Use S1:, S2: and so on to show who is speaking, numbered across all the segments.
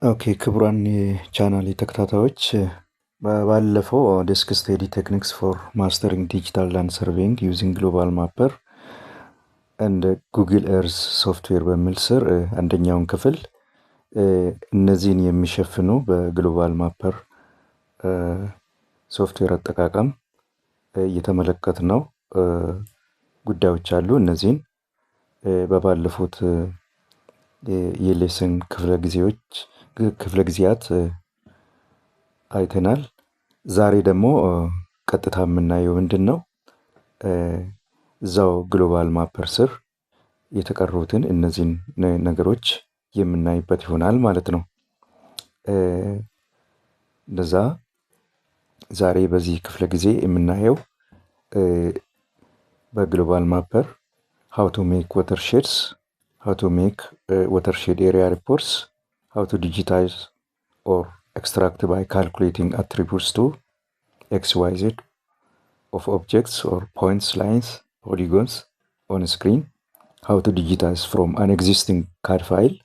S1: ኦኬ ክቡራን የቻናሌ ተከታታዮች ባለፈው ዲስክ ስቴዲ ቴክኒክስ ፎር ማስተሪንግ ዲጂታል ላንድ ሰርቬይንግ ዩዚንግ ግሎባል ማፐር እንደ ጉግል ኤርዝ ሶፍትዌር በሚል ስር አንደኛውን ክፍል እነዚህን የሚሸፍኑ በግሎባል ማፐር ሶፍትዌር አጠቃቀም እየተመለከትነው ጉዳዮች አሉ። እነዚህን በባለፉት የሌሰን ክፍለ ጊዜያት አይተናል። ዛሬ ደግሞ ቀጥታ የምናየው ምንድነው? እዛው ግሎባል ማፐር ስር የተቀሩትን እነዚህን ነገሮች የምናይበት ይሆናል ማለት ነው። እንደዛ ዛሬ በዚህ ክፍለ ጊዜ የምናየው በግሎባል ማፐር how to make watersheds, how to make watershed area reports, how to digitize or extract by calculating attributes to XYZ of objects or points, lines, polygons on screen, how to digitize from an existing CAD file,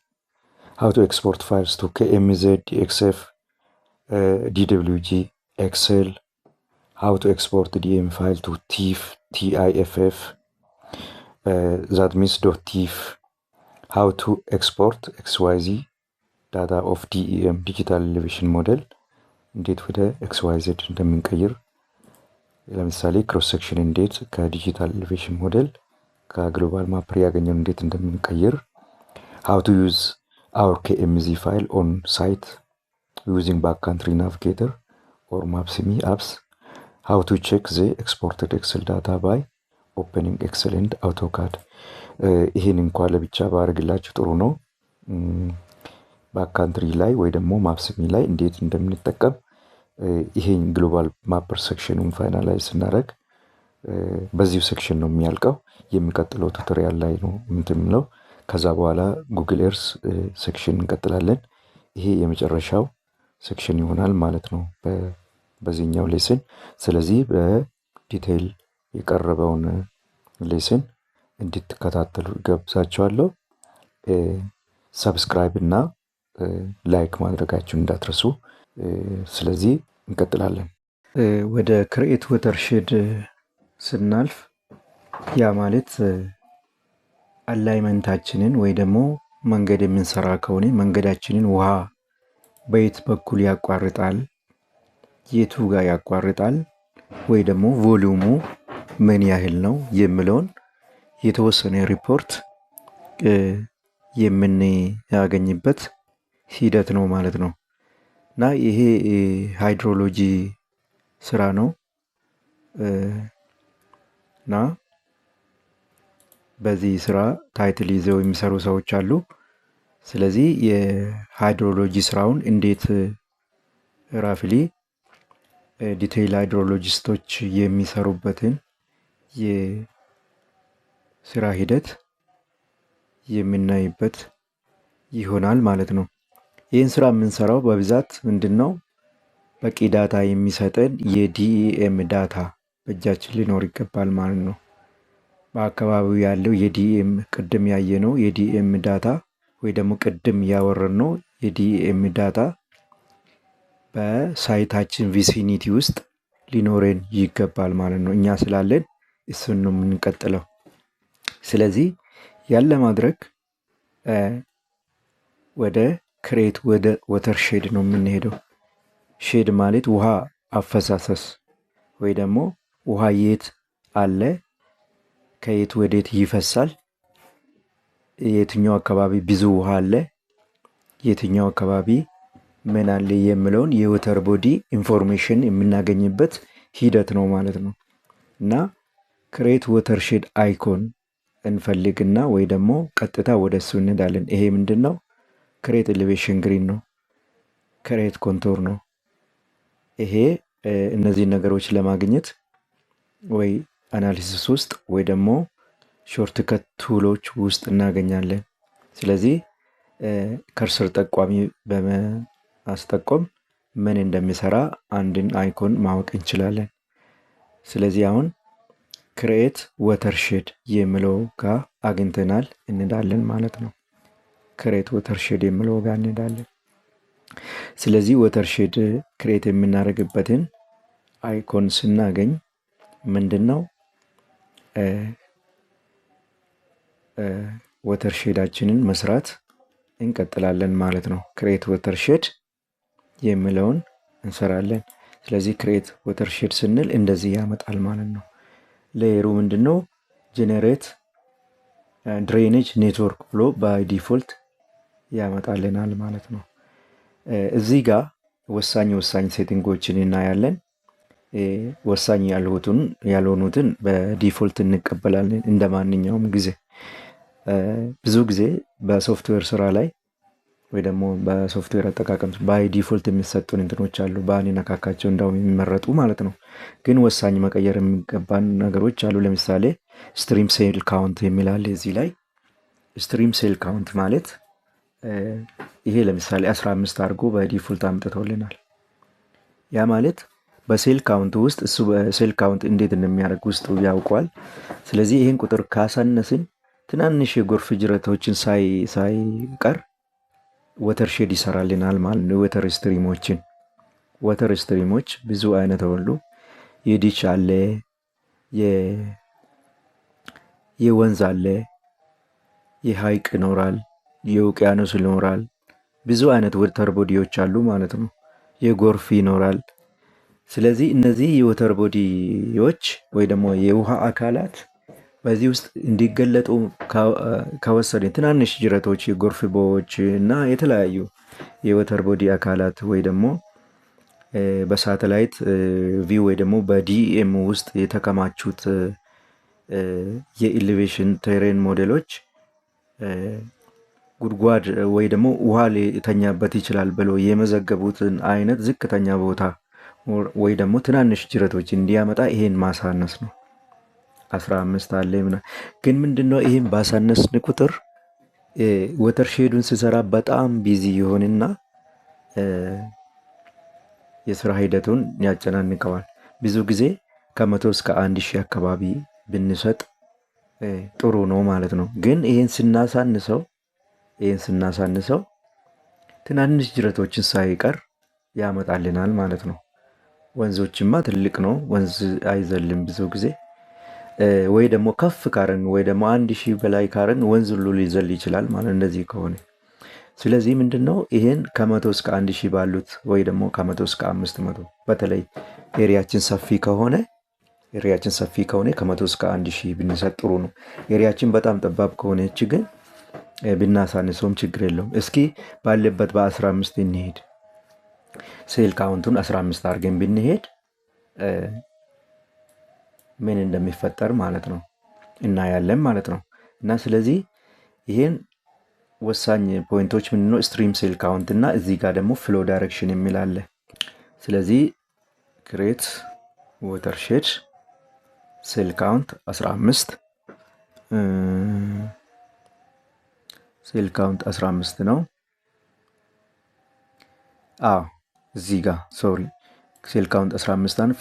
S1: how to export files to KMZ, DXF, DWG, Excel, how to export the DM file to TIFF, TIFF, that means .TIFF, how to export XYZ data of DEM digital elevation model እንዴት ወደ XYZ እንደምንቀይር ለምሳሌ ክሮስ ሴክሽን እንዴት ከዲጂታል ኤሌቬሽን ሞዴል ከግሎባል ማፐር ያገኘን እንዴት እንደምንቀይር how to use our KMZ file on site using backcountry navigator or Maps.me apps, how to check the exported Excel data by opening Excel and AutoCAD ይሄን እንኳን ለብቻ ባረግላችሁ ጥሩ ነው። ባክካንትሪ ላይ ወይ ደግሞ ማፕስ.me ላይ እንዴት እንደምንጠቀም ይሄን ግሎባል ማፐር ሴክሽኑን ፋይናላይዝ ስናደርግ በዚሁ ሴክሽን ነው የሚያልቀው። የሚቀጥለው ቱቶሪያል ላይ ነው የምንለው። ከዛ በኋላ ጉግል ኤርዝ ሴክሽን እንቀጥላለን። ይሄ የመጨረሻው ሴክሽን ይሆናል ማለት ነው በዚህኛው ሌሰን። ስለዚህ በዲቴይል የቀረበውን ሌሰን እንድትከታተሉ ጋብዛችኋለሁ። ሰብስክራይብ እና ላይክ ማድረጋችሁን እንዳትረሱ። ስለዚህ እንቀጥላለን። ወደ ክሬት ወተርሼድ ስናልፍ ያ ማለት አላይመንታችንን ወይ ደግሞ መንገድ የምንሰራ ከሆነ መንገዳችንን ውሃ በየት በኩል ያቋርጣል፣ የቱ ጋር ያቋርጣል፣ ወይ ደግሞ ቮሊዩሙ ምን ያህል ነው የሚለውን የተወሰነ ሪፖርት የምናገኝበት ሂደት ነው ማለት ነው። እና ይሄ ሃይድሮሎጂ ስራ ነው እና በዚህ ስራ ታይትል ይዘው የሚሰሩ ሰዎች አሉ። ስለዚህ የሃይድሮሎጂ ስራውን እንዴት ራፍሊ ዲቴይል ሃይድሮሎጂስቶች የሚሰሩበትን የስራ ሂደት የምናይበት ይሆናል ማለት ነው። ይህን ስራ የምንሰራው በብዛት ምንድነው? በቂ ዳታ የሚሰጠን የዲኢኤም ዳታ በእጃችን ሊኖር ይገባል ማለት ነው። በአካባቢው ያለው የዲኢኤም ቅድም ያየነው የዲኢኤም ዳታ ወይ ደግሞ ቅድም ያወረድነው የዲኢኤም ዳታ በሳይታችን ቪሲኒቲ ውስጥ ሊኖረን ይገባል ማለት ነው። እኛ ስላለን እሱን ነው የምንቀጥለው። ስለዚህ ያለ ማድረግ ወደ ክሬት ወደ ወተርሼድ ነው የምንሄደው። ሼድ ማለት ውሃ አፈሳሰስ ወይ ደግሞ ውሃ የት አለ፣ ከየት ወዴት ይፈሳል፣ የትኛው አካባቢ ብዙ ውሃ አለ፣ የትኛው አካባቢ ምን አለ የሚለውን የወተር ቦዲ ኢንፎርሜሽን የምናገኝበት ሂደት ነው ማለት ነው። እና ክሬት ወተርሼድ አይኮን እንፈልግና ወይ ደግሞ ቀጥታ ወደሱ እንሄዳለን። ይሄ ምንድነው? ክሬት ኤሌቬሽን ግሪድ ነው፣ ክሬት ኮንቶር ነው። ይሄ እነዚህ ነገሮች ለማግኘት ወይ አናሊሲስ ውስጥ ወይ ደግሞ ሾርትከት ቱሎች ውስጥ እናገኛለን። ስለዚህ ከርሰር ጠቋሚ በማስጠቆም ምን እንደሚሰራ አንድን አይኮን ማወቅ እንችላለን። ስለዚህ አሁን ክሬት ወተርሼድ የሚለው ጋር አግኝተናል፣ እንሄዳለን ማለት ነው። ክሬት ወተርሼድ የሚለው ጋር እንሄዳለን። ስለዚህ ወተርሼድ ክሬት የምናደርግበትን አይኮን ስናገኝ ምንድን ነው ወተርሼዳችንን መስራት እንቀጥላለን ማለት ነው። ክሬት ወተርሼድ የሚለውን እንሰራለን። ስለዚህ ክሬት ወተርሼድ ስንል እንደዚህ ያመጣል ማለት ነው። ሌየሩ ምንድን ነው? ጄኔሬት ድሬኔጅ ኔትወርክ ብሎ ባይ ዲፎልት ያመጣልናል ማለት ነው። እዚህ ጋር ወሳኝ ሴቲንጎችን እናያለን። ወሳኝ ያልሆኑትን በዲፎልት እንቀበላለን እንደ ማንኛውም ጊዜ። ብዙ ጊዜ በሶፍትዌር ስራ ላይ ወይ ደግሞ በሶፍትዌር አጠቃቀም ባይ ዲፎልት የሚሰጡን እንትኖች አሉ፣ ባንነካካቸው እንዳውም የሚመረጡ ማለት ነው። ግን ወሳኝ መቀየር የሚገባን ነገሮች አሉ። ለምሳሌ ስትሪም ሴል ካውንት የሚላል እዚህ ላይ። ስትሪም ሴል ካውንት ማለት ይሄ ለምሳሌ 15 አድርጎ በዲፎልት አምጥቶልናል። ያ ማለት በሴል ካውንት ውስጥ እሱ በሴል ካውንት እንዴት እንደሚያደርግ ውስጡ ያውቋል። ስለዚህ ይህን ቁጥር ካሳነስን ትናንሽ የጎርፍ ጅረቶችን ሳይቀር ወተርሼድ ይሰራልናል ማለት ነው። ወተር ስትሪሞች ብዙ አይነት አሉ። የዲች አለ፣ የወንዝ አለ፣ የሀይቅ ይኖራል፣ የውቅያኖስ ይኖራል። ብዙ አይነት ወተር ቦዲዎች አሉ ማለት ነው። የጎርፍ ይኖራል። ስለዚህ እነዚህ የወተር ቦዲዎች ወይ ደግሞ የውሃ አካላት በዚህ ውስጥ እንዲገለጡ ከወሰድን ትናንሽ ጅረቶች፣ የጎርፍ ቦዮች እና የተለያዩ የወተር ቦዲ አካላት ወይ ደግሞ በሳተላይት ቪው ወይ ደግሞ በዲኤም ውስጥ የተከማቹት የኢሌቬሽን ቴሬን ሞዴሎች ጉድጓድ ወይ ደግሞ ውሃ ሊተኛበት ይችላል ብሎ የመዘገቡትን አይነት ዝቅተኛ ቦታ ወይ ደግሞ ትናንሽ ጅረቶች እንዲያመጣ ይሄን ማሳነስ ነው። 15 አለ ምናምን። ግን ምንድነው ይሄን ባሳነስን ቁጥር ወተርሼዱን ስሰራ በጣም ቢዚ ይሆንና የስራ ሂደቱን ያጨናንቀዋል። ብዙ ጊዜ ከ100 እስከ 1000 አካባቢ ብንሰጥ ጥሩ ነው ማለት ነው። ግን ይሄን ስናሳንሰው ትናንሽ ጅረቶችን ሳይቀር ያመጣልናል ማለት ነው። ወንዞችማ ትልቅ ነው፣ ወንዝ አይዘልም ብዙ ጊዜ። ወይ ደግሞ ከፍ ካረን ወይ ደግሞ 1000 በላይ ካረን ወንዝ ሁሉ ሊዘል ይችላል ማለት እንደዚህ ከሆነ። ስለዚህ ምንድነው ይሄን ከ100 እስከ 1000 ባሉት ወይ ደግሞ ከ100 እስከ 500 በተለይ ኤሪያችን ሰፊ ከሆነ ከ100 እስከ 1000 ብንሰጥ ጥሩ ነው። ኤሪያችን በጣም ጠባብ ከሆነች ግን ብናሳንሰውም ችግር የለውም። እስኪ ባለበት በ15 እንሄድ። ሴል ካውንቱን 15 አድርገን ብንሄድ ምን እንደሚፈጠር ማለት ነው እናያለን ማለት ነው። እና ስለዚህ ይሄን ወሳኝ ፖይንቶች ምንድነው? ስትሪም ሴል ካውንት እና እዚህ ጋር ደግሞ ፍሎ ዳይሬክሽን የሚል አለ። ስለዚህ ክሬት ወተርሼድ ሴል ካውንት 15 ሴል ካውንት 15 ነው። እዚህ ጋር ሶሪ ሴል ካውንት 15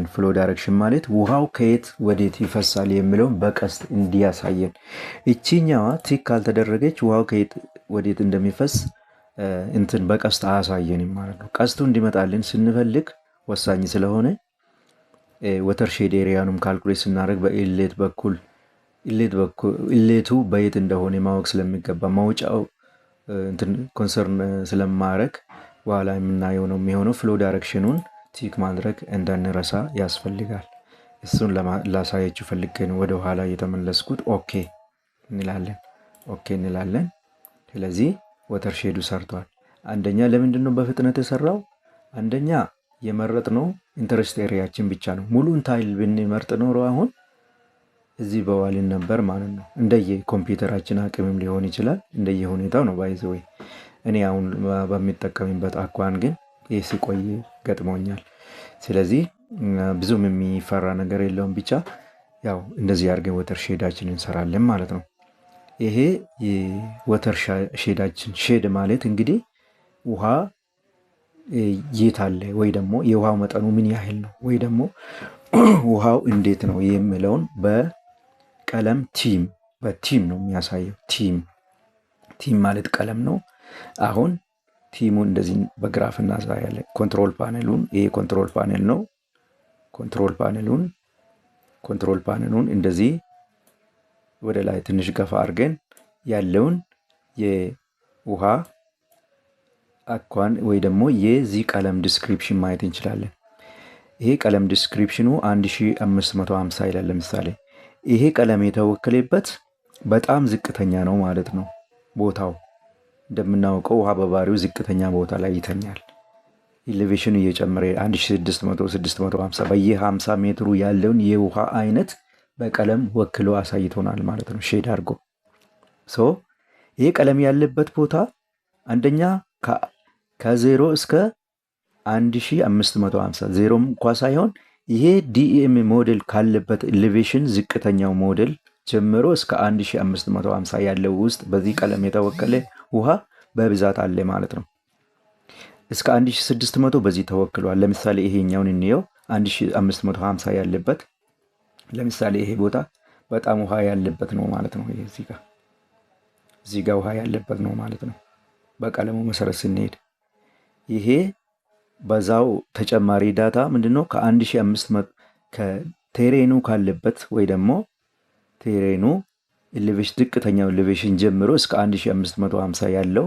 S1: ፍሎ ዳይሬክሽን ማለት ውሃው ከየት ወዴት ይፈሳል የሚለውን በቀስት እንዲያሳየን። እቺኛዋ ቲክ ካልተደረገች ውሃው ከየት ወዴት እንደሚፈስ እንትን በቀስት አያሳየንም ማለት ነው። ቀስቱ እንዲመጣልን ስንፈልግ ወሳኝ ስለሆነ ወተርሼድ ኤሪያኑም ካልኩሌት ስናደርግ በኢሌት በኩል ኢሌቱ በየት እንደሆነ ማወቅ ስለሚገባ ማውጫው እንትን ኮንሰርን ስለማረግ በኋላ የምናየው ነው የሚሆነው። ፍሎ ዳይሬክሽኑን ቲክ ማድረግ እንዳንረሳ ያስፈልጋል። እሱን ላሳያችሁ ፈልጌ ነው ወደ ኋላ የተመለስኩት። ኦኬ እንላለን። ስለዚህ ወተርሼዱ ሰርቷል። አንደኛ ለምንድን ነው በፍጥነት የሰራው? አንደኛ የመረጥነው ኢንተረስት ኤሪያችን ብቻ ነው። ሙሉን ታይል ብንመርጥ ኖሮ አሁን እዚህ በዋልን ነበር ማለት ነው። እንደየ ኮምፒውተራችን አቅምም ሊሆን ይችላል፣ እንደየ ሁኔታው ነው ባይዘወይ። እኔ አሁን በሚጠቀምበት አኳን ግን ይህ ሲቆይ ገጥሞኛል። ስለዚህ ብዙም የሚፈራ ነገር የለውም። ብቻ ያው እንደዚህ አድርገን ወተርሼዳችን እንሰራለን ማለት ነው። ይሄ የወተርሼዳችን ሼድ ማለት እንግዲህ ውሃ የት አለ ወይ ደግሞ የውሃው መጠኑ ምን ያህል ነው ወይ ደግሞ ውሃው እንዴት ነው የሚለውን በቀለም በቲም ነው የሚያሳየው። ቲም ማለት ቀለም ነው። አሁን ቲሙ እንደዚህ በግራፍ እናሳያለን። ኮንትሮል ፓነሉን ይሄ ኮንትሮል ፓነል ነው። ኮንትሮል ፓነሉን እንደዚህ ወደ ላይ ትንሽ ገፋ አድርገን ያለውን የውሃ አኳን ወይ ደግሞ የዚህ ቀለም ዲስክሪፕሽን ማየት እንችላለን። ይሄ ቀለም ዲስክሪፕሽኑ 1550 ይላል። ለምሳሌ ይሄ ቀለም የተወከለበት በጣም ዝቅተኛ ነው ማለት ነው። ቦታው እንደምናውቀው ውሃ በባህሪው ዝቅተኛ ቦታ ላይ ይተኛል። ኢሌቬሽኑ እየጨመረ 1600፣ 650 በየ50 ሜትሩ ያለውን የውሃ አይነት በቀለም ወክሎ አሳይቶናል ማለት ነው። ሼድ አድርጎ ይሄ ቀለም ያለበት ቦታ አንደኛ ከ0 እስከ 1550 ዜሮም እንኳ ሳይሆን ይሄ ዲኤም ሞዴል ካለበት ኤሌቬሽን ዝቅተኛው ሞዴል ጀምሮ እስከ 1550 ያለው ውስጥ በዚህ ቀለም የተወከለ ውሃ በብዛት አለ ማለት ነው። እስከ 1600 በዚህ ተወክሏል። ለምሳሌ ይሄኛውን እንየው 1550 ያለበት ለምሳሌ ይሄ ቦታ በጣም ውሃ ያለበት ነው ማለት ነው። ይሄ እዚህ ጋር ውሃ ያለበት ነው ማለት ነው። በቀለሙ መሰረት ስንሄድ ይሄ በዛው ተጨማሪ ዳታ ምንድነው ከ1500 ከቴሬኑ ካለበት ወይ ደግሞ ቴሬኑ ኤሌቬሽን ዝቅተኛው ኤሌቬሽን ጀምሮ እስከ 1550 ያለው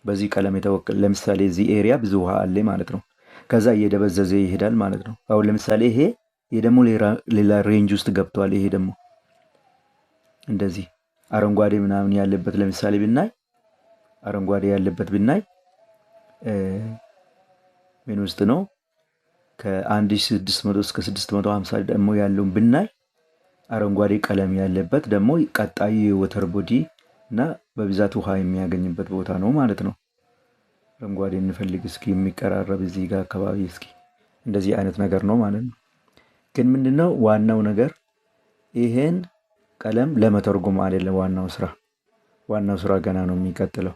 S1: በዚህ ቀለም የተወከለ ለምሳሌ እዚህ ኤሪያ ብዙ ውሃ አለ ማለት ነው። ከዛ እየደበዘዘ ይሄዳል ማለት ነው። አሁን ለምሳሌ ይሄ ደግሞ ሌላ ሬንጅ ውስጥ ገብቷል። ይሄ ደግሞ እንደዚህ አረንጓዴ ምናምን ያለበት ለምሳሌ ብናይ አረንጓዴ ያለበት ብናይ ምን ውስጥ ነው? ከ1600 እስከ 650 ደግሞ ያለውን ብናይ አረንጓዴ ቀለም ያለበት ደግሞ ቀጣይ የወተር ቦዲ እና በብዛት ውሃ የሚያገኝበት ቦታ ነው ማለት ነው። አረንጓዴ እንፈልግ እስኪ የሚቀራረብ እዚህ ጋር አካባቢ እስኪ እንደዚህ አይነት ነገር ነው ማለት ነው። ግን ምንድነው ዋናው ነገር ይሄን ቀለም ለመተርጎም አይደለም። ዋናው ስራ ገና ነው የሚቀጥለው።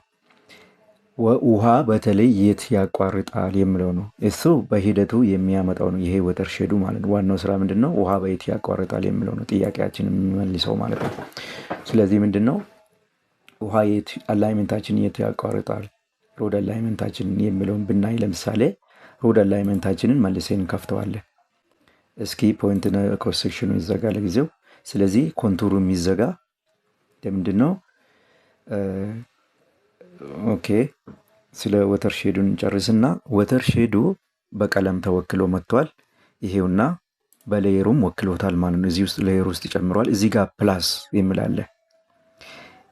S1: ውሃ በተለይ የት ያቋርጣል የሚለው ነው። እሱ በሂደቱ የሚያመጣው ነው ይሄ ወተር ሼዱ ማለት ነው። ዋናው ስራ ምንድነው? ውሃ በየት ያቋርጣል የሚለው ነው ጥያቄያችን የሚመልሰው ማለት ነው። ስለዚህ ምንድነው ውሃ የት አላይመንታችን የት ያቋርጣል ሮድ አላይመንታችን የሚለውን ብናይ ለምሳሌ ሮድ አላይመንታችንን መልሰን እንከፍተዋለን። እስኪ ፖይንት ክሮስ ሴክሽኑ ይዘጋ ለጊዜው። ስለዚህ ኮንቱሩ የሚዘጋ ለምንድነው? ኦኬ ስለ ወተር ሼዱን ጨርስና ወተር ሼዱ በቀለም ተወክሎ መጥቷል። ይሄውና በሌየሩም ወክሎታል ማለት ነው። እዚህ ውስጥ ሌየር ውስጥ ጨምሯል። እዚህ ጋር ፕላስ የሚላለ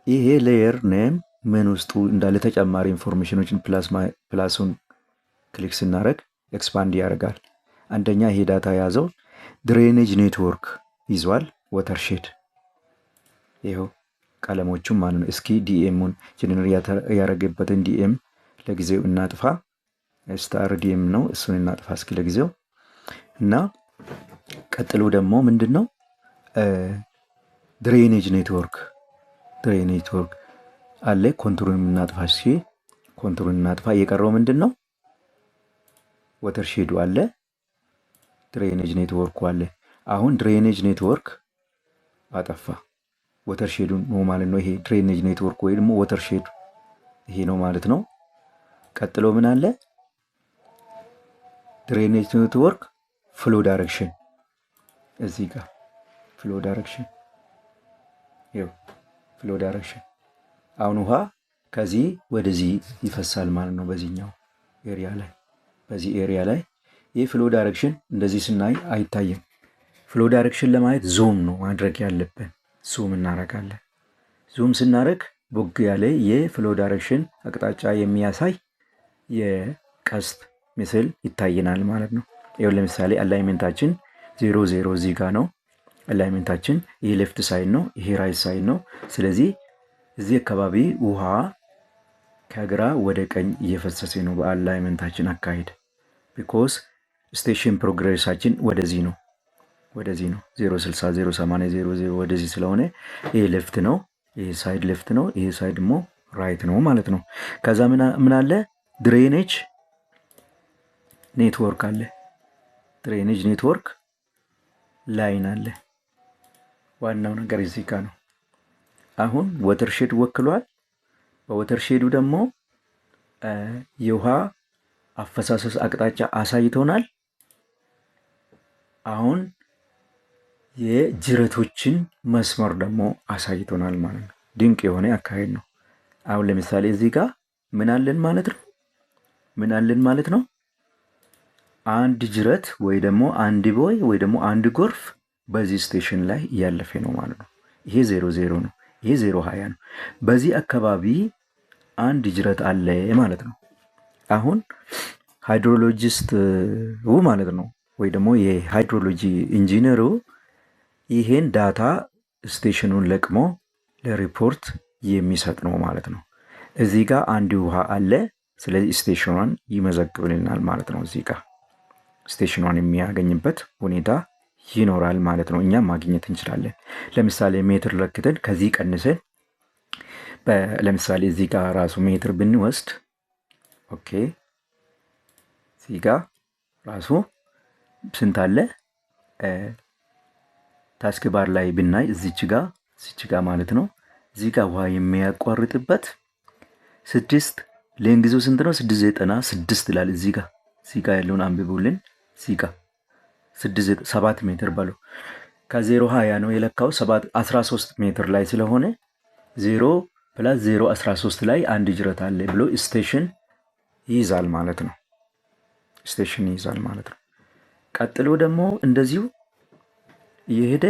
S1: ይሄ ሌየር ኔም ምን ውስጡ እንዳለ ተጨማሪ ኢንፎርሜሽኖችን ፕላሱን ክሊክ ስናደርግ ኤክስፓንድ ያደርጋል። አንደኛ ይሄ ዳታ ያዘው ድሬኔጅ ኔትወርክ ይዟል። ወተር ሼድ ይሄው ቀለሞቹም ማለት ነው። እስኪ ዲኤሙን ጀነሬት ያደረገበትን ዲኤም ለጊዜው እናጥፋ። ስታር ዲኤም ነው፣ እሱን እናጥፋ እስኪ ለጊዜው እና ቀጥሎ ደግሞ ምንድነው ድሬኔጅ ኔትወርክ አለ። ኮንቱሩን እናጥፋ እስኪ ኮንቱሩን እናጥፋ። የቀረው ምንድነው ወተር ሼዱ አለ፣ ድሬኔጅ ኔትወርኩ አለ። አሁን ድሬኔጅ ኔትወርክ አጠፋ። ወተር ሼዱ ነው ማለት ነው። ይሄ ድሬኔጅ ኔትወርክ ወይ ደግሞ ወተር ሼዱ ይሄ ነው ማለት ነው። ቀጥሎ ምን አለ? ድሬኔጅ ኔትወርክ ፍሎ ዳይሬክሽን እዚህ ጋር ፍሎ ዳይሬክሽን ይኸው ፍሎ ዳይሬክሽን አሁን ውሃ ከዚህ ወደዚህ ይፈሳል ማለት ነው። በዚህኛው ኤሪያ ላይ በዚህ ኤሪያ ላይ ይህ ፍሎ ዳይሬክሽን እንደዚህ ስናይ አይታይም። ፍሎ ዳይሬክሽን ለማየት ዙም ነው ማድረግ ያለብን። ዙም እናደርጋለን። ዙም ስናደርግ ቦግ ያለ የፍሎ ዳይሬክሽን አቅጣጫ የሚያሳይ የቀስት ምስል ይታየናል ማለት ነው። ይኸው ለምሳሌ አላይመንታችን 00 እዚህ ጋር ነው። አላይመንታችን ይሄ ሌፍት ሳይድ ነው፣ ይሄ ራይት ሳይድ ነው። ስለዚህ እዚህ አካባቢ ውሃ ከግራ ወደ ቀኝ እየፈሰሰ ነው በአላይመንታችን አካሄድ። ቢኮዝ ስቴሽን ፕሮግሬሳችን ወደዚህ ነው 060 080 00 ወደዚህ ስለሆነ ይሄ ሌፍት ነው፣ ይሄ ሳይድ ሌፍት ነው፣ ይሄ ሳይድ ደግሞ ራይት ነው ማለት ነው። ከዛ ምን አለ? ድሬኔጅ ኔትወርክ አለ። ድሬኔጅ ኔትወርክ ላይን አለ። ዋናው ነገር እዚህ ጋር ነው። አሁን ወተር ሼድ ወክሏል። በወተር ሼዱ ደግሞ የውሃ አፈሳሰስ አቅጣጫ አሳይቶናል። አሁን የጅረቶችን መስመር ደግሞ አሳይቶናል ማለት ነው። ድንቅ የሆነ አካሄድ ነው። አሁን ለምሳሌ እዚህ ጋር ምን አለን ማለት ነው? አንድ ጅረት ወይ ደግሞ አንድ ቦይ ወይ ደግሞ አንድ ጎርፍ በዚህ ስቴሽን ላይ እያለፈ ነው ማለት ነው። ይሄ 00 ነው። ይሄ 020 ነው። በዚህ አካባቢ አንድ ጅረት አለ ማለት ነው። አሁን ሃይድሮሎጂስት ማለት ነው ወይ ደግሞ የሃይድሮሎጂ ኢንጂነሩ ይሄን ዳታ ስቴሽኑን ለቅሞ ለሪፖርት የሚሰጥ ነው ማለት ነው። እዚህ ጋር አንድ ውሃ አለ። ስለዚህ ስቴሽኗን ይመዘግብልናል ማለት ነው። እዚህ ጋር ስቴሽኗን የሚያገኝበት ሁኔታ ይኖራል ማለት ነው። እኛም ማግኘት እንችላለን። ለምሳሌ ሜትር ለክተን ከዚህ ቀንሰን ለምሳሌ እዚህ ጋር ራሱ ሜትር ብንወስድ ኦኬ፣ እዚህ ጋር ራሱ ስንት አለ? ታስክ ባር ላይ ብናይ እዚች ጋር ማለት ነው። እዚህ ጋር ውሃ የሚያቋርጥበት 6 ሌንግዙ ስንት ነው? 696 ይላል። እዚህ ጋር ያለውን አንብቡልን። እዚህ ጋር 7 ሜትር በለው ከ020 ነው የለካው 13 ሜትር ላይ ስለሆነ 0 + 0 13 ላይ አንድ ጅረት አለ ብሎ ስቴሽን ይይዛል ማለት ነው። ቀጥሎ ደግሞ እንደዚሁ እየሄደ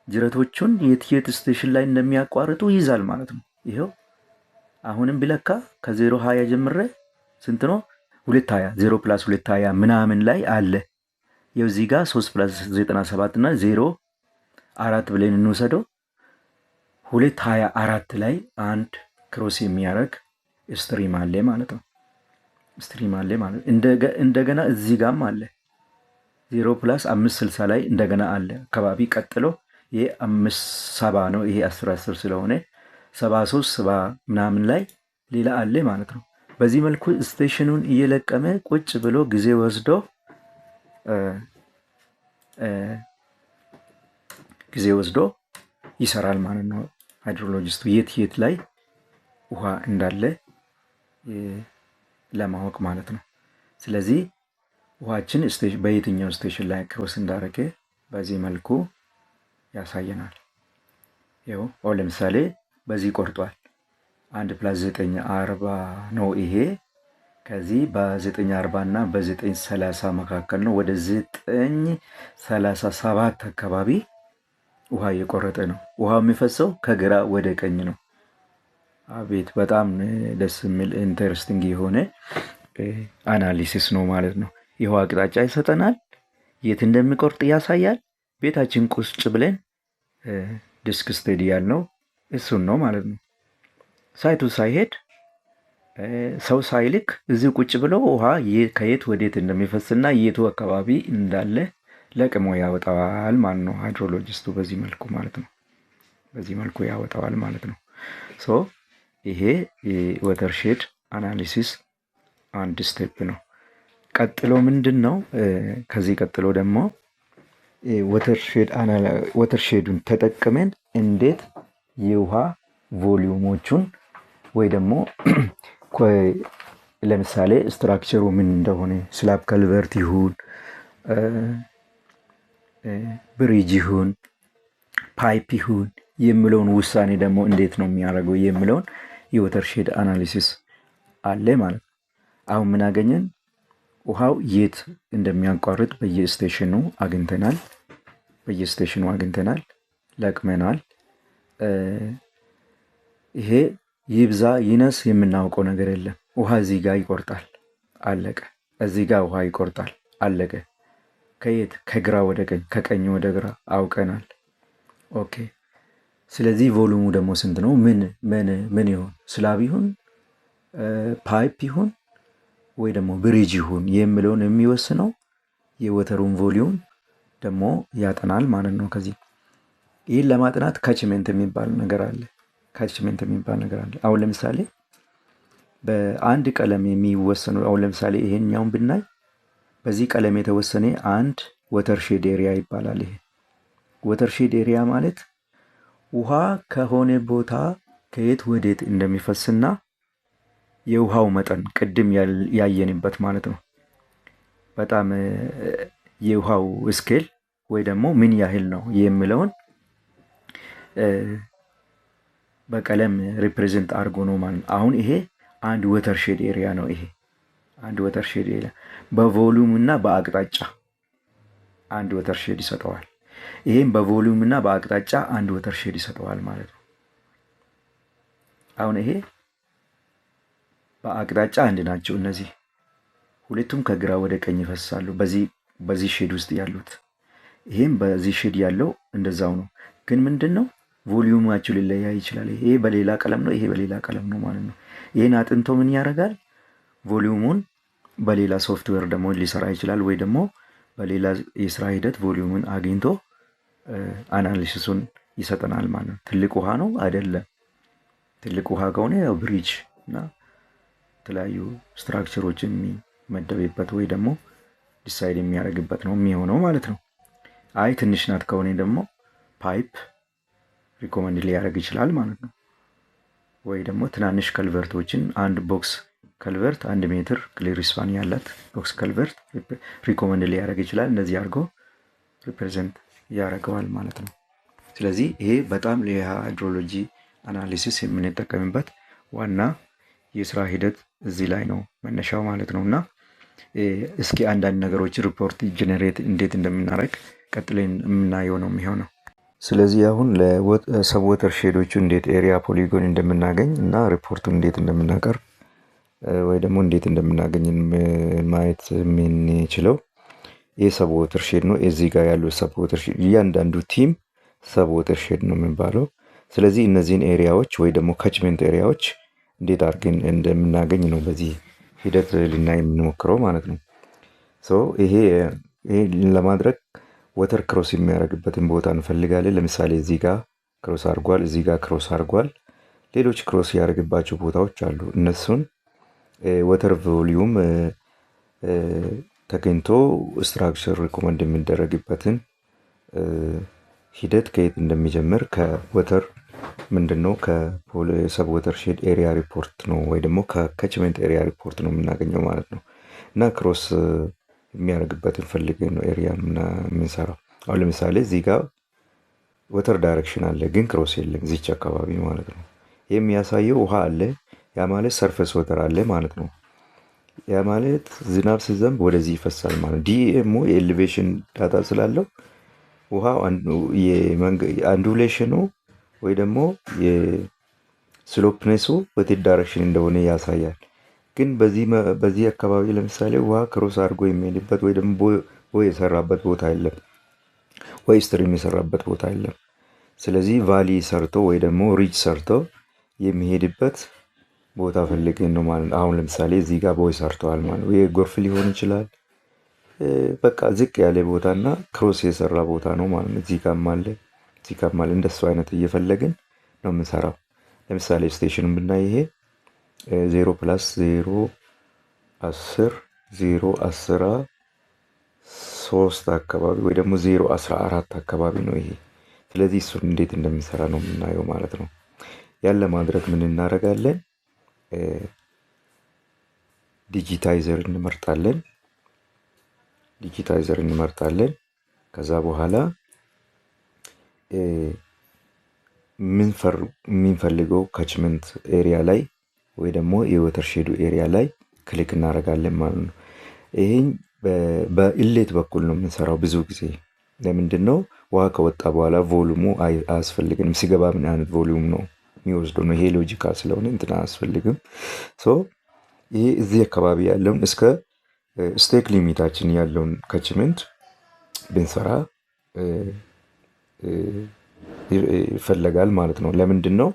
S1: ጅረቶቹን የት ስቴሽን ላይ እንደሚያቋርጡ ይይዛል ማለት ነው። ይሄው አሁንም ቢለካ ከ020 ጀምረ ስንት ነው? 220 0 + 220 ምናምን ላይ አለ። ይኸው እዚህ ጋር 3 + 97 እና 0 4 ብለን እንውሰደው 224 ላይ አንድ ክሮስ የሚያደርግ ስትሪም አለ ማለት ነው። እንደገና እዚህ ጋርም አለ 0 + 560 ላይ እንደገና አለ አካባቢ። ቀጥሎ ይሄ 570 ነው። ይሄ 10 ስለሆነ 73 70 ምናምን ላይ ሌላ አለ ማለት ነው። በዚህ መልኩ ስቴሽኑን እየለቀመ ቁጭ ብሎ ጊዜ ወስዶ ይሰራል ማለት ነው። ሃይድሮሎጂስቱ የት ላይ ውሃ እንዳለ ለማወቅ ማለት ነው። ስለዚህ ውሃችን በየትኛው ስቴሽን ላይ ክሮስ እንዳደረገ በዚህ መልኩ ያሳየናል። ይኸው ለምሳሌ በዚህ ቆርጧል። 1 + 9 40 ነው ይሄ። ከዚህ በ940 እና በ930 መካከል ነው። ወደ 937 አካባቢ ውሃ እየቆረጠ ነው። ውሃው የሚፈሰው ከግራ ወደ ቀኝ ነው። አቤት በጣም ደስ የሚል ኢንተረስቲንግ የሆነ አናሊሲስ ነው ማለት ነው። የውሃ አቅጣጫ ይሰጠናል፣ የት እንደሚቆርጥ ያሳያል። ቤታችን ቁጭ ብለን ዲስክ ስቴዲ ያልነው እሱን ነው ማለት ነው። ሳይቱ ሳይሄድ ሰው ሳይልክ እዚህ ቁጭ ብለው ውሃ ከየት ወዴት እንደሚፈስና የቱ አካባቢ እንዳለ ለቅሞ ያወጣዋል ማለት ነው። ሃይድሮሎጂስቱ በዚህ መልኩ ማለት ነው። በዚህ መልኩ ያወጣዋል ማለት ነው። ይሄ የወተርሼድ አናሊሲስ አንድ ስቴፕ ነው። ቀጥሎ ምንድን ነው? ከዚህ ቀጥሎ ደግሞ ወተርሼዱን ተጠቅመን እንዴት የውሃ ቮሊዩሞቹን ወይ ደግሞ ለምሳሌ ስትራክቸሩ ምን እንደሆነ ስላብ ከልቨርት ይሁን ብሪጅ ይሁን ፓይፕ ይሁን የሚለውን ውሳኔ ደግሞ እንዴት ነው የሚያደርገው የሚለውን የወተርሼድ አናሊሲስ አለ ማለት ነው። አሁን ምን አገኘን? ውሃው የት እንደሚያቋርጥ በየስቴሽኑ አግኝተናል፣ ለቅመናል። ይሄ ይብዛ ይነስ የምናውቀው ነገር የለም። ውሃ እዚህ ጋር ይቆርጣል፣ አለቀ። እዚህ ጋር ውሃ ይቆርጣል፣ አለቀ። ከየት? ከግራ ወደ ቀኝ፣ ከቀኝ ወደ ግራ አውቀናል። ኦኬ። ስለዚህ ቮሉሙ ደግሞ ስንት ነው? ምን ይሁን? ስላብ ይሁን ፓይፕ ይሁን ወይ ደግሞ ብሪጅ ይሁን የሚለውን የሚወስነው የወተሩን ቮሊዩም ደግሞ ያጠናል ማለት ነው። ከዚህ ይህን ለማጥናት ካችሜንት የሚባል ነገር አለ። አሁን ለምሳሌ በአንድ ቀለም የሚወሰኑ አሁን ለምሳሌ ይሄኛውን ብናይ በዚህ ቀለም የተወሰነ አንድ ወተርሼድ ኤሪያ ይባላል። ይሄ ወተርሼድ ኤሪያ ማለት ውሃ ከሆነ ቦታ ከየት ወዴት እንደሚፈስና የውሃው መጠን ቅድም ያየንበት ማለት ነው። በጣም የውሃው ስኬል ወይ ደግሞ ምን ያህል ነው የሚለውን በቀለም ሪፕሬዘንት አድርጎ ነው ማለት ነው። አሁን ይሄ አንድ ወተርሼድ ኤሪያ ነው። ይሄ አንድ ወተርሼድ ኤሪያ በቮሉም እና በአቅጣጫ አንድ ወተርሼድ ይሰጠዋል። ይሄም በቮሉም እና በአቅጣጫ አንድ ወተርሼድ ይሰጠዋል ማለት ነው። አሁን ይሄ በአቅጣጫ አንድ ናቸው እነዚህ ሁለቱም ከግራ ወደ ቀኝ ይፈሳሉ። በዚህ ሼድ ውስጥ ያሉት ይሄም በዚህ ሼድ ያለው እንደዛው ነው። ግን ምንድነው ቮሊዩማቸው ሊለያይ ይችላል። ይሄ በሌላ ቀለም ነው፣ ይሄ በሌላ ቀለም ነው ማለት ነው። ይሄን አጥንቶ ምን ያደርጋል? ቮሊዩሙን በሌላ ሶፍትዌር ደግሞ ሊሰራ ይችላል፣ ወይ ደግሞ በሌላ የስራ ሂደት ቮሊዩሙን አግኝቶ አናሊሲሱን ይሰጠናል ማለት ነው። ትልቅ ውሃ ነው አይደለም። ትልቅ ውሃ ከሆነ ያው ብሪጅ እና የተለያዩ ስትራክቸሮችን የሚመደብበት ወይ ደግሞ ዲሳይድ የሚያደርግበት ነው የሚሆነው ማለት ነው። አይ ትንሽ ናት ከሆነ ደግሞ ፓይፕ ሪኮመንድ ሊያደርግ ይችላል ማለት ነው። ወይ ደግሞ ትናንሽ ከልቨርቶችን አንድ ቦክስ ከልቨርት 1 ሜትር ክሊር ስፓን ያላት ቦክስ ከልቨርት ሪኮመንድ ሊያደርግ ይችላል። እንደዚህ አድርጎ ሪፕሬዘንት ያደርገዋል ማለት ነው። ስለዚህ ይሄ በጣም ለሃይድሮሎጂ አናሊሲስ የምንጠቀምበት ዋና የስራ ሂደት እዚህ ላይ ነው መነሻው ማለት ነው። እና እስኪ አንዳንድ ነገሮች ሪፖርት ጀነሬት እንዴት እንደምናደርግ ቀጥለን የምናየው ነው የሚሆነው። ስለዚህ አሁን ለሰብ ወተርሼዶቹ እንዴት ኤሪያ ፖሊጎን እንደምናገኝ እና ሪፖርቱን እንዴት እንደምናቀርብ ወይ ደግሞ እንዴት እንደምናገኝ ማየት የምንችለው ይህ ሰብ ወተርሼድ ነው። እዚህ ጋር ያለው ሰብ ወተርሼድ እያንዳንዱ ቲም ሰብ ወተርሼድ ነው የሚባለው። ስለዚህ እነዚህን ኤሪያዎች ወይ ደግሞ ካችመንት ኤሪያዎች እንዴት አድርገን እንደምናገኝ ነው በዚህ ሂደት ልናይ የምንሞክረው ማለት ነው። ይሄ ለማድረግ ወተር ክሮስ የሚያደርግበትን ቦታ እንፈልጋለን። ለምሳሌ እዚህ ጋር ክሮስ አድርጓል፣ እዚህ ጋር ክሮስ አድርጓል። ሌሎች ክሮስ ያደርግባቸው ቦታዎች አሉ። እነሱን ወተር ቮሊዩም ተገኝቶ ስትራክቸር ሪኮመንድ የሚደረግበትን ሂደት ከየት እንደሚጀምር ከወተር ምንድነው ከሰብ ወተርሼድ ኤሪያ ሪፖርት ነው ወይ ደግሞ ከካችመንት ኤሪያ ሪፖርት ነው የምናገኘው ማለት ነው። እና ክሮስ የሚያደርግበትን ፈልገን ነው ኤሪያ የምንሰራው። አሁን ለምሳሌ እዚህ ጋር ወተር ዳይሬክሽን አለ፣ ግን ክሮስ የለም እዚች አካባቢ ማለት ነው። የሚያሳየው ውሃ አለ፣ ያ ማለት ሰርፌስ ወተር አለ ማለት ነው። ያ ማለት ዝናብ ሲዘንብ ወደዚህ ይፈሳል ማለት ዲኤሞ የኤሌቬሽን ዳታ ስላለው ውሃው አንዱሌሽኑ ወይ ደግሞ የስሎፕነሱ ወዴት ዳይሬክሽን እንደሆነ ያሳያል። ግን በዚህ አካባቢ ለምሳሌ ውሃ ክሮስ አድርጎ የሚሄድበት ወይ ደግሞ ቦይ የሰራበት ቦታ የለም፣ ወይ ስትሪም የሰራበት ቦታ የለም። ስለዚህ ቫሊ ሰርቶ ወይ ደግሞ ሪጅ ሰርቶ የሚሄድበት ቦታ ፈልገን ነው ማለት ነው። አሁን ለምሳሌ እዚህ ጋር ቦይ ሰርተዋል ማለት ነው። ይሄ ጎርፍ ሊሆን ይችላል። በቃ ዝቅ ያለ ቦታና ክሮስ የሰራ ቦታ ነው ማለት ነው። እዚህ ጋርም አለ፣ እዚህ ጋርም አለ። እንደሱ አይነት እየፈለግን ነው የምንሰራው። ለምሳሌ ስቴሽኑን ብናይ ይሄ 0+0 10 0 አካባቢ ወይ ደግሞ 0 አካባቢ ነው ይሄ። ስለዚህ እሱን እንዴት እንደሚሰራ ነው የምናየው ማለት ነው። ያን ለማድረግ ምን እናደርጋለን? ዲጂታይዘር እንመርጣለን። ከዛ በኋላ የምንፈልገው ካችመንት ኤሪያ ላይ ወይ ደግሞ የወተርሼዱ ኤሪያ ላይ ክሊክ እናደርጋለን ማለት ነው። ይሄን በኢሌት በኩል ነው የምንሰራው ብዙ ጊዜ። ለምንድን ነው? ውሃ ከወጣ በኋላ ቮሉሙ አያስፈልግንም። ሲገባ ምን አይነት ቮሉም ነው የሚወስደው ነው። ይሄ ሎጂካል ስለሆነ እንትን አያስፈልግም። ይሄ እዚህ አካባቢ ያለውን እስከ ስቴክ ሊሚታችን ያለውን ካችመንት ብንሰራ ይፈለጋል ማለት ነው። ለምንድን ነው?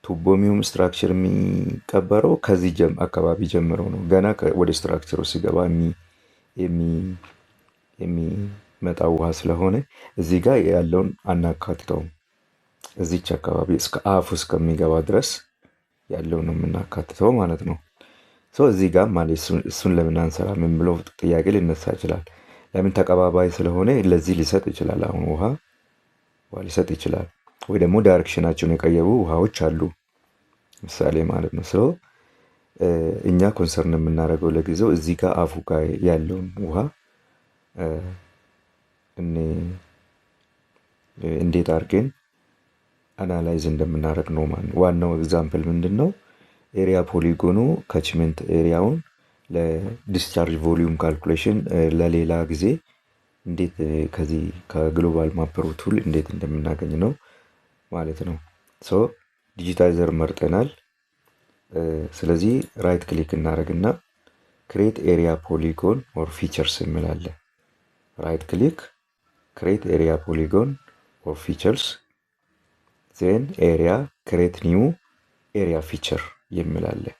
S1: ቱቦሚውም ስትራክቸር የሚቀበረው ከዚህ አካባቢ ጀምሮ ነው። ገና ወደ ስትራክቸሩ ሲገባ የሚመጣው ውሃ ስለሆነ እዚህ ጋር ያለውን አናካትተውም። እዚች አካባቢ እስከ አፉ እስከሚገባ ድረስ ያለው ነው የምናካትተው ማለት ነው። እዚህ ጋር ማለት እሱን ለምን አንሰራም ብሎ ጥያቄ ሊነሳ ይችላል። ለምን? ተቀባባይ ስለሆነ ለዚህ ሊሰጥ ይችላል። አሁን ውሃ ሊሰጥ ይችላል። ወይ ደግሞ ዳይሬክሽናቸውን የቀየሩ ውሃዎች አሉ ምሳሌ ማለት ነው። እኛ ኮንሰርን የምናደርገው ለጊዜው እዚህ ጋር አፉ ጋር ያለውን ውሃ እንዴት አድርገን አናላይዝ እንደምናደርግ ነው ማለት ነው። ዋናው ኤግዛምፕል ምንድን ነው? ኤሪያ ፖሊጎኑ ካችመንት ኤሪያውን ለዲስቻርጅ ቮሊዩም ካልኩሌሽን ለሌላ ጊዜ እንዴት ከዚህ ከግሎባል ማፐሩ ቱል እንዴት እንደምናገኝ ነው ማለት ነው። ሶ ዲጂታይዘር መርጠናል። ስለዚህ ራይት ክሊክ እናደርግና ክሬት ኤሪያ ፖሊጎን ኦር ፊቸርስ እንላለን። ራይት ክሊክ ክሬት ኤሪያ ፖሊጎን ኦር ፊቸርስ ዜን ኤሪያ ክሬት ኒው ኤሪያ ፊቸር የሚላለን።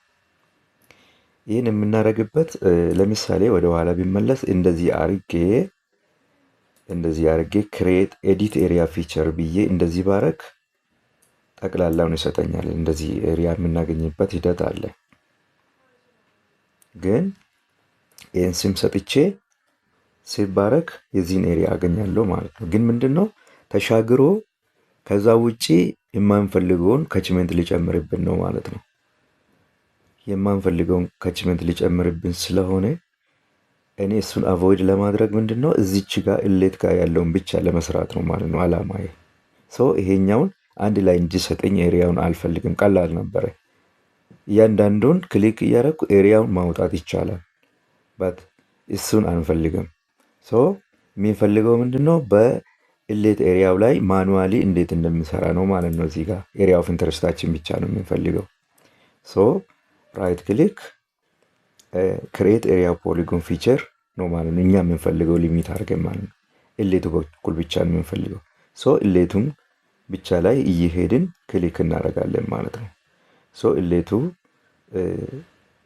S1: ይህን የምናደርግበት ለምሳሌ ወደ ኋላ ቢመለስ እንደዚህ አርጌ ክሬት ኤዲት ኤሪያ ፊቸር ብዬ እንደዚህ ባረግ ጠቅላላውን ይሰጠኛል። እንደዚህ ኤሪያ የምናገኝበት ሂደት አለ። ግን ይህን ስም ሰጥቼ ሲባረክ የዚህን ኤሪያ አገኛለሁ ማለት ነው። ግን ምንድነው ተሻግሮ ከዛ ውጪ የማንፈልገውን ካችመንት ሊጨምርብን ነው ማለት ነው። የማንፈልገውን ካችመንት ሊጨምርብን ስለሆነ እኔ እሱን አቮይድ ለማድረግ ምንድነው እዚች ጋር ኢሌት ጋር ያለውን ብቻ ለመስራት ነው ማለት ነው አላማዬ። ይሄኛውን አንድ ላይ እንዲሰጠኝ ኤሪያውን አልፈልግም። ቀላል ነበረ። እያንዳንዱን ክሊክ እያደረኩ ኤሪያውን ማውጣት ይቻላል። በት እሱን አንፈልግም። የሚፈልገው ምንድነው በኢሌት ኤሪያው ላይ ማኑዋሊ እንዴት እንደምሰራ ነው ማለት ነው። እዚህ ጋር ኤሪያ ኦፍ ኢንተረስታችን ብቻ ነው የምንፈልገው። ራይት ክሊክ ክሬት ኤሪያ ፖሊጎን ፊቸር ነው ማለት ነው። እኛ የምንፈልገው ሊሚት አድርገን ማለት ነው። ኢሌቱ በኩል ብቻ ነው የምንፈልገው። ኢሌቱን ብቻ ላይ እየሄድን ክሊክ እናደርጋለን ማለት ነው። ኢሌቱ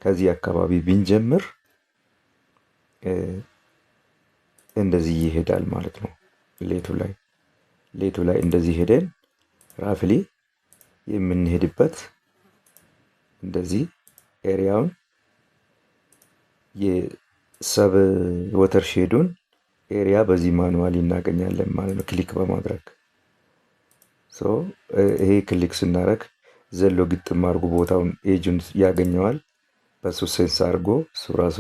S1: ከዚህ አካባቢ ብንጀምር እንደዚህ ይሄዳል ማለት ነው። ሌቱ ላይ እንደዚህ ሄደን ራፍሊ የምንሄድበት እንደዚህ ኤሪያውን የሰብ ወተር ሼዱን ኤሪያ በዚህ ማኑዋሊ እናገኛለን ማለት ነው ክሊክ በማድረግ። ይሄ ክሊክ ስናደርግ ዘሎ ግጥም አድርጎ ቦታውን ኤጁን ያገኘዋል። በሱ ሴንስ አድርጎ እሱ ራሱ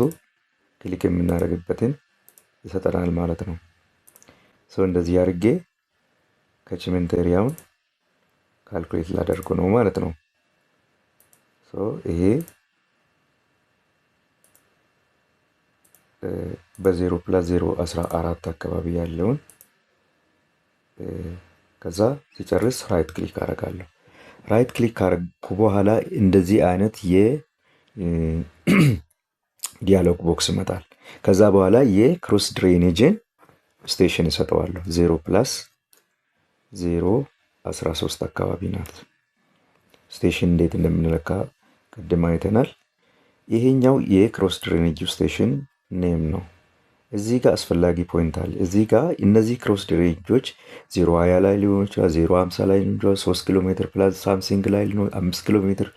S1: ክሊክ የምናደርግበትን ይሰጠናል ማለት ነው። እንደዚህ አድርጌ ካችመንት ኤሪያውን ካልኩሌት ላደርጉ ነው ማለት ነው። ይሄ በ0+014 አካባቢ ያለውን ከዛ ሲጨርስ ራይት ክሊክ አደርጋለሁ። ራይት ክሊክ ካደረኩ በኋላ እንደዚህ አይነት የዲያሎግ ቦክስ ይመጣል። ከዛ በኋላ የክሮስ ድሬኔጅን ስቴሽን እሰጠዋለሁ። 0+013 አካባቢ ናት። ስቴሽን እንዴት እንደምንለካ ቅድም አይተናል። ይሄኛው የክሮስ ድሬኔጅ ስቴሽን ኔም ነው። እዚህ ጋር አስፈላጊ ፖይንት አለ። እዚህ ጋር እነዚህ ክሮስ ድሬኔጆች 0.20 ላይ ሊሆን ይችላል፣ 0.50 ላይ ሊሆን ይችላል፣ 3 ኪሎ ሜትር ፕላስ ሳምሲንግ ላይ ሊኖር 5 ኪሎ ሜትር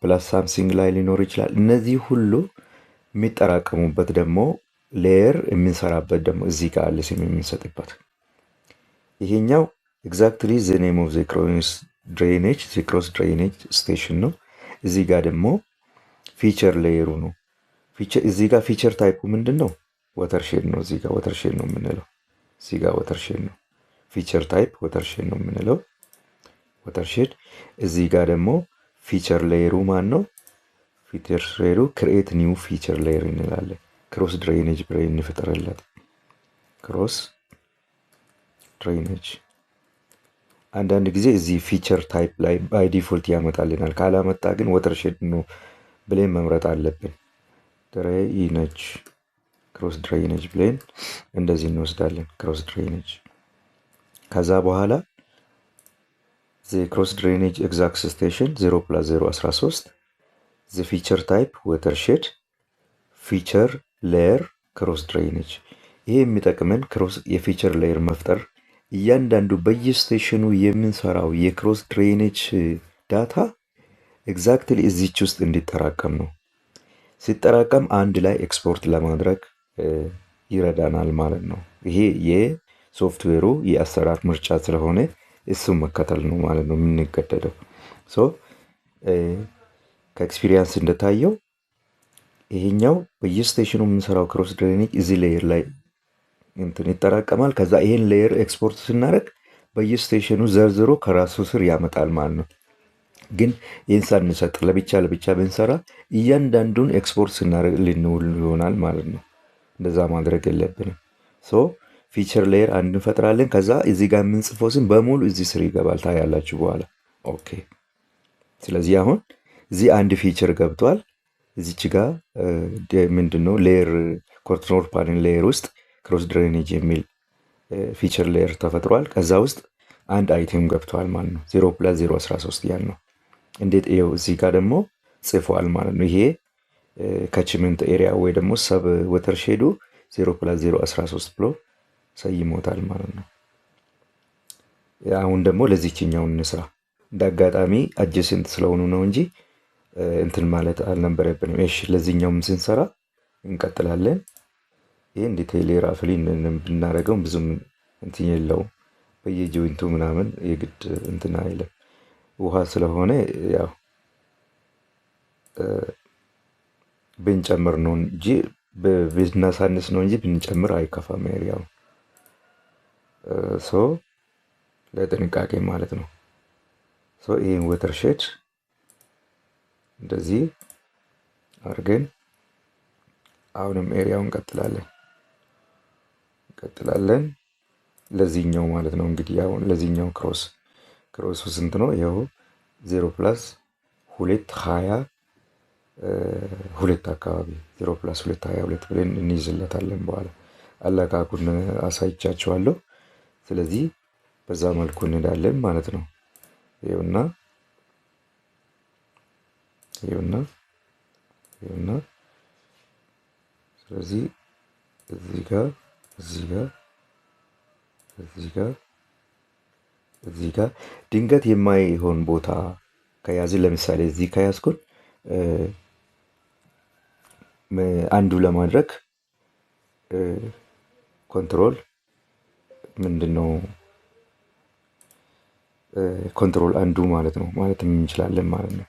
S1: ፕላስ ሳምሲንግ ላይ ሊኖር ይችላል። እነዚህ ሁሉ የሚጠራቀሙበት ደግሞ ሌየር የምንሰራበት ደግሞ እዚህ ጋር አለ ስም የምንሰጥበት። ይሄኛው ኤግዛክትሊ ዘ ኔም ኦፍ ዘ ክሮስ ድሬኔጅ ስቴሽን ነው። እዚህ ጋር ደግሞ ፊቸር ሌየሩ ነው። እዚህ ጋር ፊቸር ታይፑ ምንድን ነው? ወተርሼድ ነው። እዚህ ጋር ወተርሼድ ነው የምንለው። እዚህ ጋር ወተርሼድ ነው። ፊቸር ታይፕ ወተርሼድ ነው የምንለው። ወተርሼድ። እዚህ ጋር ደግሞ ፊቸር ሌየሩ ማን ነው? ፊቸር ሌየሩ ክሬት ኒው ፊቸር ሌየር እንላለን። ክሮስ ድሬኔጅ ብሬን እንፍጠርለት። ክሮስ ድሬኔጅ አንዳንድ ጊዜ እዚህ ፊቸር ታይፕ ላይ ባይ ዲፎልት ያመጣልናል። ካላመጣ ግን ወተርሼድ ነው ብሌን መምረጥ አለብን። ድሬኔጅ ክሮስ ድሬኔጅ ብሌን እንደዚህ እንወስዳለን። ክሮስ ድሬኔጅ ከዛ በኋላ ክሮስ ድሬኔጅ ኤግዛክት ስቴሽን 0+013 ፊቸር ታይፕ ወተርሼድ ፊቸር ሌየር ክሮስ ድሬኔጅ። ይሄ የሚጠቅመን የፊቸር ሌየር መፍጠር እያንዳንዱ በየስቴሽኑ የምንሰራው የክሮስ ድሬኔጅ ዳታ ኤግዛክትሊ እዚች ውስጥ እንዲጠራቀም ነው። ሲጠራቀም አንድ ላይ ኤክስፖርት ለማድረግ ይረዳናል ማለት ነው። ይሄ የሶፍትዌሩ የአሰራር ምርጫ ስለሆነ እሱም መከተል ነው ማለት ነው የምንገደደው። ከኤክስፒሪየንስ እንደታየው ይሄኛው በየስቴሽኑ የምንሰራው ክሮስ ድሬኔጅ እዚህ ሌየር ላይ እንትን ይጠራቀማል። ከዛ ይሄን ሌየር ኤክስፖርት ስናደርግ በየስቴሽኑ ዘርዝሮ ከራሱ ስር ያመጣል ማለት ነው። ግን ይህን ሳንሰጥ ለብቻ ለብቻ ብንሰራ እያንዳንዱን ኤክስፖርት ስናደርግ ልንውል ይሆናል ማለት ነው። እንደዛ ማድረግ የለብንም። ሶ ፊቸር ሌየር አንድ እንፈጥራለን። ከዛ እዚህ ጋር የምንጽፈው ስም በሙሉ እዚህ ስር ይገባል። ታያላችሁ በኋላ። ኦኬ። ስለዚህ አሁን እዚህ አንድ ፊቸር ገብቷል። እዚች ጋር ምንድን ነው ሌየር ኮንትሮል ፓኔል ሌየር ውስጥ ክሮስ ድሬኔጅ የሚል ፊቸር ሌየር ተፈጥሯል። ከዛ ውስጥ አንድ አይቴም ገብቷል ማለት ነው። 0+013 ያን ነው። እንዴት ይኸው እዚህ ጋር ደግሞ ጽፏል ማለት ነው። ይሄ ከችመንት ኤሪያ ወይ ደግሞ ሰብ ወተርሼዱ 0+013 ብሎ ሰይሞታል ማለት ነው። አሁን ደግሞ ለዚችኛውን እንስራ። እንደ አጋጣሚ አጀሰንት ስለሆኑ ነው እንጂ እንትን ማለት አልነበረብንም። እሺ ለዚህኛውም ስንሰራ እንቀጥላለን። ይሄ ዲቴይል ራፍሊ ብናደርገው ብዙም እንትን የለውም። በየጆይንቱ ምናምን የግድ እንትን አይልም። ውሃ ስለሆነ ያው ብንጨምር ነው እንጂ ብናሳንስ ነው እንጂ ብንጨምር አይከፋም። ኤሪያው ሶ ለጥንቃቄ ማለት ነው። ሶ ይሄን ወተርሼድ እንደዚህ አድርገን አሁንም ኤሪያውን እንቀጥላለን ለዚህኛው ማለት ነው። እንግዲህ አሁን ለዚህኛው ክሮሱ ስንት ነው? ይኸው 0+222 አካባቢ 0+222 ብለን እንይዝለታለን። በኋላ አለቃቁን አሳይቻችኋለሁ። ስለዚህ በዛ መልኩ እንሄዳለን ማለት ነው። ይኸውና ስለዚህ እዚህ ጋር ድንገት የማይሆን ቦታ ከያዝን ለምሳሌ እዚህ ከያዝኩን አንዱ ለማድረግ ኮንትሮል ምንድነው ኮንትሮል አንዱ ማለት ነው ማለት እንችላለን ማለት ነው።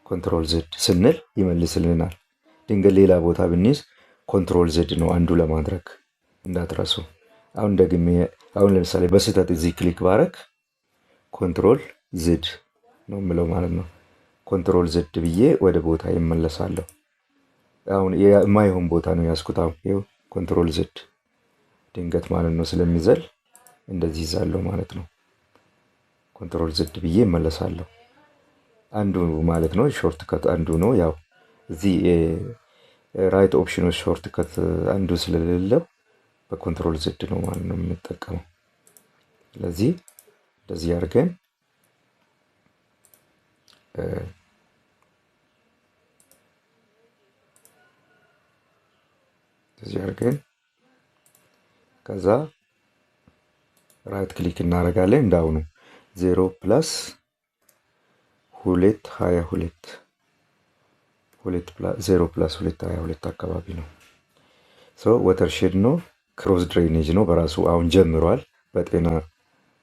S1: ኮንትሮል ዜድ ስንል ይመልስልናል። ድንገት ሌላ ቦታ ብንይዝ ኮንትሮል ዜድ ነው አንዱ ለማድረግ እንዳትረሱ። አሁን ለምሳሌ በስህተት እዚህ ክሊክ ባረግ ኮንትሮል ዜድ ነው የምለው ማለት ነው። ኮንትሮል ዜድ ብዬ ወደ ቦታ ይመለሳለሁ። አሁን የማይሆን ቦታ ነው ያስኩት። አሁን ኮንትሮል ዜድ ድንገት ማለት ነው ስለሚዘል እንደዚህ ይዛለሁ ማለት ነው። ኮንትሮል ዜድ ብዬ እመለሳለሁ። አንዱ ማለት ነው ሾርት ከት አንዱ ነው። ያው እዚህ ራይት ኦፕሽኖች ሾርት ከት አንዱ ስለሌለው በኮንትሮል ዜድ ነው ማለት ነው የምንጠቀመው። ስለዚህ እንደዚህ አድርገን ከዛ ራይት ክሊክ እናደርጋለን። እንዳሁኑ 0+222 አካባቢ ነው። ወተርሼድ ነው፣ ክሮስ ድሬኔጅ ነው በራሱ አሁን ጀምሯል።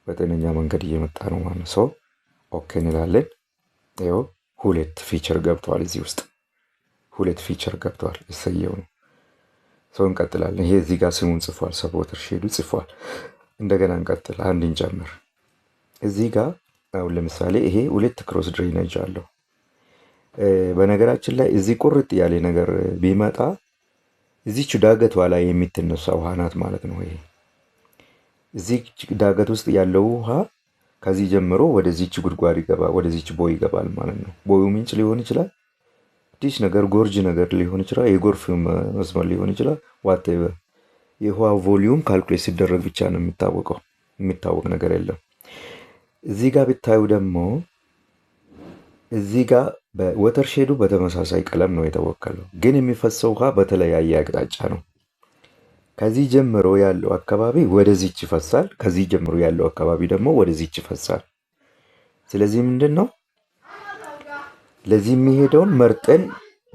S1: በጤነኛ መንገድ እየመጣ ነው ማለት ነው። ኦኬ እንላለን። ይኸው 2 ፊቸር ገብተዋል እዚህ ውስጥ 2 ፊቸር ገብተዋል። እሰየው ነው። እንቀጥላለን። ይሄ እዚህ ጋር ስሙን ጽፏል፣ ሰብ ወተርሼዱ ጽፏል። እንደገና እንቀጥል፣ አንድ እንጨምር። እዚህ ጋር አሁን ለምሳሌ ይሄ 2 ክሮስ ድሬኔጅ አለው። በነገራችን ላይ እዚህ ቁርጥ ያለ ነገር ቢመጣ እዚች ዳገቷ ላይ የምትነሳ ውሃ ናት ማለት ነው። ይሄ እዚህ ዳገት ውስጥ ያለው ውሃ ከዚህ ጀምሮ ወደዚች ጉድጓድ ይገባል፣ ወደዚች ቦይ ይገባል ማለት ነው። ቦዩ ምንጭ ሊሆን ይችላል፣ አዲስ ነገር ጎርጅ ነገር ሊሆን ይችላል፣ የጎርፍ መስመር ሊሆን ይችላል። ዋቴቨር የውሃ ቮሊዩም ካልኩሌት ሲደረግ ብቻ ነው የሚታወቅ ነገር የለም። እዚህ ጋር ብታዩ ደግሞ እዚህ ጋር በወተርሼዱ በተመሳሳይ ቀለም ነው የተወከለው፣ ግን የሚፈሰው ውሃ በተለያየ አቅጣጫ ነው። ከዚህ ጀምሮ ያለው አካባቢ ወደዚች ይፈሳል፣ ከዚህ ጀምሮ ያለው አካባቢ ደግሞ ወደዚች ይፈሳል። ስለዚህ ምንድን ነው ለዚህ የሚሄደውን መርጠን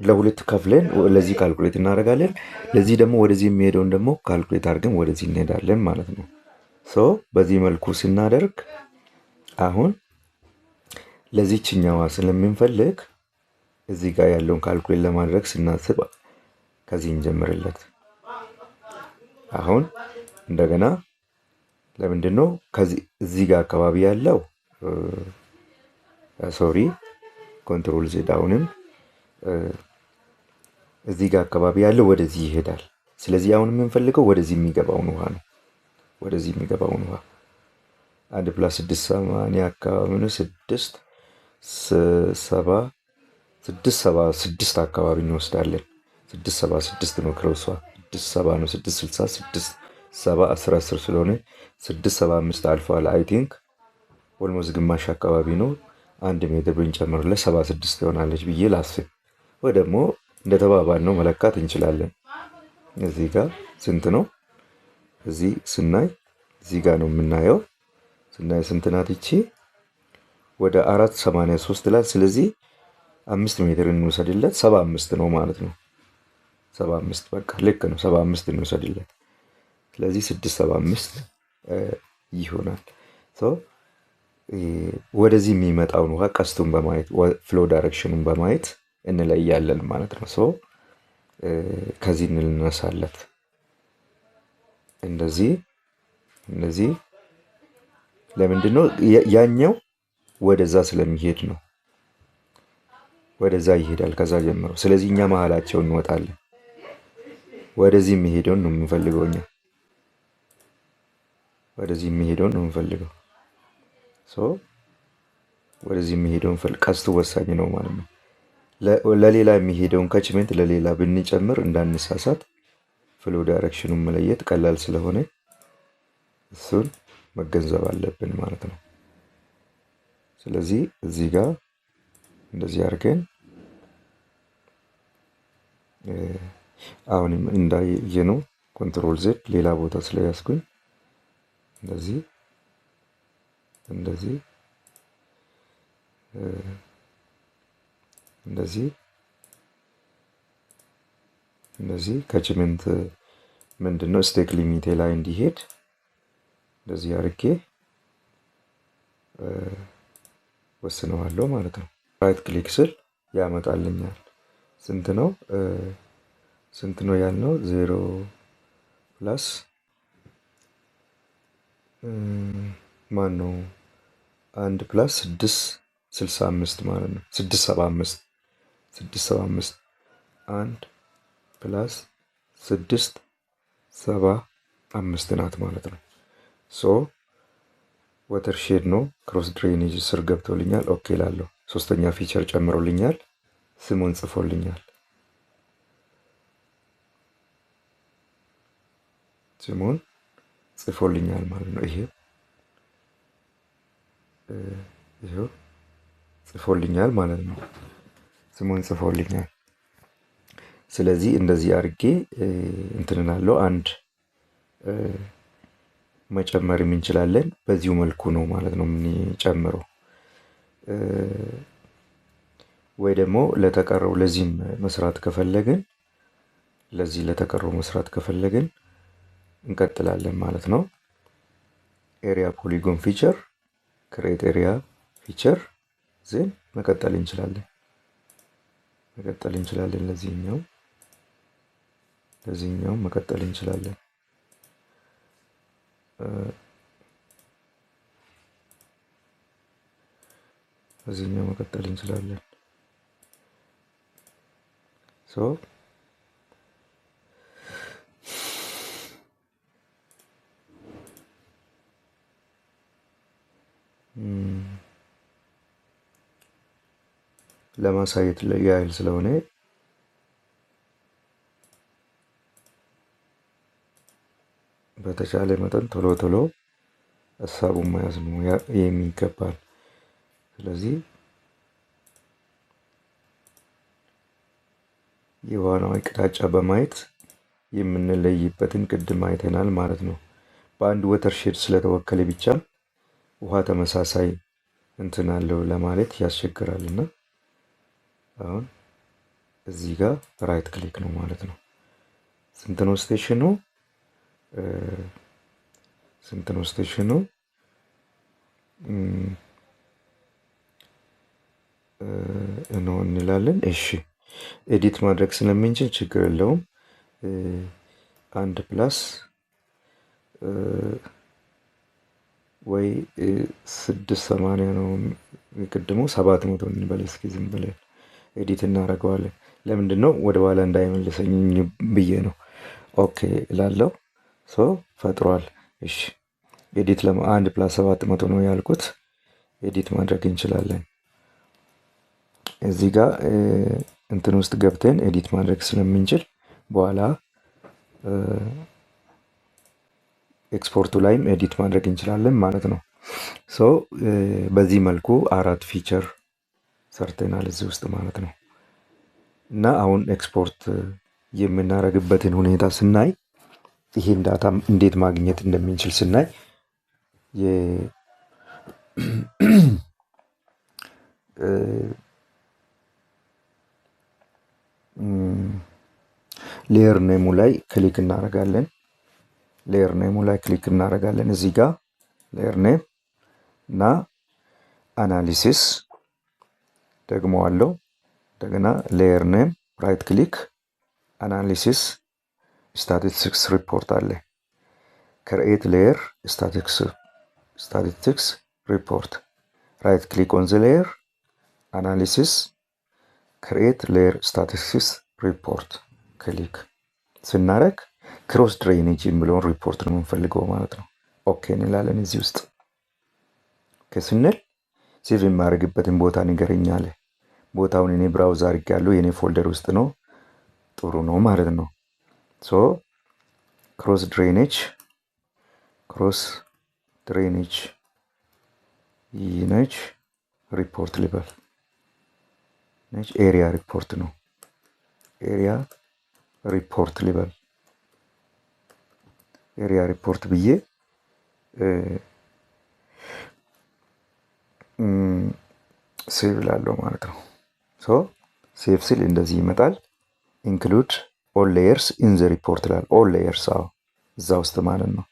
S1: ለሁለት ከፍለን ለዚህ ካልኩሌት እናደርጋለን። ለዚህ ደግሞ ወደዚህ የሚሄደውን ደግሞ ካልኩሌት አድርገን ወደዚህ እንሄዳለን ማለት ነው። በዚህ መልኩ ስናደርግ አሁን ለዚህችኛዋ ስለምንፈልግ እዚህ ጋር ያለውን ካልኩሌት ለማድረግ ስናስብ ከዚህ እንጀምርለት። አሁን እንደገና ለምንድን ነው ከዚህ እዚህ ጋር አካባቢ ያለው ሶሪ ኮንትሮል ዜድ አሁንም እዚህ ጋር አካባቢ ያለው ወደዚህ ይሄዳል። ስለዚህ አሁን የምንፈልገው ወደዚህ የሚገባውን ውሃ ነው። ወደዚህ የሚገባውን ውሃ 1+6 አካባቢ ነው 676 አካባቢ እንወስዳለን። 676 ነው ክሮሷ 67 ነው 666 7 10 10 ስለሆነ 675 አልፏል። አይ ቲንክ ኦልሞስት ግማሽ አካባቢ ነው። 1 ሜትር ብንጨምርለት 76 ይሆናለች ብዬ ላስብ። ወይ ደግሞ እንደተባባል ነው መለካት እንችላለን። እዚህ ጋር ስንት ነው? እዚህ ስናይ እዚህ ጋር ነው የምናየው። ስናይ ስንት ናት ይቺ? ወደ 483 ላይ። ስለዚህ 5 ሜትር እንውሰድለት 75 ነው ማለት ነው። 75 በቃ ልክ ነው። 75 እንውሰድለት። ስለዚህ 675 ይሆናል። ወደዚህ የሚመጣውን ውሃ ቀስቱን በማየት ፍሎ ዳይሬክሽኑን በማየት እንለያለን ማለት ነው። ከዚህ እንነሳለት እንደዚህ ለምንድን ነው ያኛው ወደዛ ስለሚሄድ ነው። ወደዛ ይሄዳል ከዛ ጀምሮ። ስለዚህ እኛ መሀላቸው እንወጣለን። ወደዚህ የሚሄደውን ነው የምንፈልገው እኛ ወደዚህ የሚሄደውን ነው የምንፈልገው። ወደዚህ የሚሄደውን ቀስቱ ወሳኝ ነው ማለት ነው። ለሌላ የሚሄደውን ካችመንት ለሌላ ብንጨምር እንዳንሳሳት ፍሎ ዳይሬክሽኑን መለየት ቀላል ስለሆነ እሱን መገንዘብ አለብን ማለት ነው። ስለዚህ እዚህ ጋር እንደዚህ አድርገን አሁንም እንዳየነው ኮንትሮል ዜድ ሌላ ቦታ ስለያዝኩኝ እንደዚህ ካችመንት ምንድነው ስቴክ ሊሚቴ ላይ እንዲሄድ እንደዚህ አድርጌ ወስነዋለሁ ማለት ነው። ራይት ክሊክ ስል ያመጣልኛል። ስንት ነው ያልነው? 0 ፕላስ ማን ነው 1 ፕላስ 665 ማለት ነው። 675 1 ፕላስ 675 ናት ማለት ነው። ወተር ሼድ ነው ክሮስ ድሬኔጅ ስር ገብቶልኛል። ኦኬ ላለሁ ሶስተኛ ፊቸር ጨምሮልኛል። ስሙን ጽፎልኛል። ማለት ነው። ይሄው ጽፎልኛል ማለት ነው። ስሙን ጽፎልኛል። ስለዚህ እንደዚህ አድርጌ እንትንናለው አንድ መጨመርም እንችላለን። በዚሁ መልኩ ነው ማለት ነው የምንጨምረው። ወይ ደግሞ ለተቀረው ለዚህም መስራት ከፈለግን ለተቀረው መስራት ከፈለግን እንቀጥላለን ማለት ነው። ኤሪያ ፖሊጎን ፊቸር ክሬት ኤሪያ ፊቸር ዜን መቀጠል እንችላለን። ለዚህኛው መቀጠል እንችላለን። ለማሳየት ያህል ስለሆነ በተቻለ መጠን ቶሎ ሀሳቡን መያዝ ነው የሚገባል። ስለዚህ የውሃውን አቅጣጫ በማየት የምንለይበትን ቅድም አይተናል ማለት ነው። በአንድ ወተር ሼድ ስለተወከለ ብቻ ውሃ ተመሳሳይ እንትን አለው ለማለት ያስቸግራልና አሁን እዚህ ጋር ራይት ክሊክ ነው ማለት ነው። ስንት ነው ስቴሽኑ? ነው እንላለን። እሺ ኤዲት ማድረግ ስለምንችል ችግር የለውም። 1 ፕላስ ወይ 680 ነው የቅድሙ 700 እንበል እስኪ ዝም ብለን ኤዲት እናደርገዋለን። ለምንድን ነው ወደ ኋላ እንዳይመልሰኝ ብዬ ነው። ኦኬ እላለሁ። ሶ ፈጥሯል። እሺ ኤዲት 1 ፕላስ 700 ነው ያልኩት። ኤዲት ማድረግ እንችላለን። እዚህ ጋር እንትን ውስጥ ገብተን ኤዲት ማድረግ ስለምንችል በኋላ ኤክስፖርቱ ላይም ኤዲት ማድረግ እንችላለን ማለት ነው። ሶ በዚህ መልኩ 4 ፊቸር ሰርተናል እዚህ ውስጥ ማለት ነው። እና አሁን ኤክስፖርት የምናደርግበትን ሁኔታ ስናይ ይሄን ዳታ እንዴት ማግኘት እንደምንችል ስናይ ሌየር ኔሙ ላይ ክሊክ እናደርጋለን። ሌየር ኔሙ ላይ ክሊክ እናደርጋለን። እዚህ ጋር ሌየር ኔም እና አናሊሲስ ደግሞ አለው። እንደገና ሌየር ኔም ራይት ክሊክ አናሊሲስ ስታቲስቲክስ ሪፖርት አለ። ክሬኤት ሌየር ስታቲስቲክስ ሪፖርት ራይት ክሊክ ኦን ዘ ሌየር አናሊሲስ ክሬኤት ሌየር ስታቲስቲክስ ሪፖርት ክሊክ ስናደርግ ክሮስ ድሬኔጅ የሚለውን ሪፖርት ነው የምንፈልገው ማለት ነው። ኦኬ እንላለን። እዚህ ውስጥ ኦኬ ስንል ሴቭ የማደርግበትን ቦታ ንገረኝ አለ። ቦታውን እኔ ብራውዝ አድርጌያለሁ። የኔ ፎልደር ውስጥ ነው። ጥሩ ነው ማለት ነው። ሶ ክሮስ ድሬኔጅ ነች ሪፖርት ልበል ነች ኤሪያ ሪፖርት ነው። ኤሪያ ሪፖርት ልበል ኤሪያ ሪፖርት ብዬ ሴቭ ላለው ማለት ነው። ሶ ሴቭ ስል እንደዚህ ይመጣል። ኢንክሉድ ኦል ሌየርስ ኢን ዘ ሪፖርት ላል ኦል ሌየርስ እዛ ውስጥ ማለት ነው።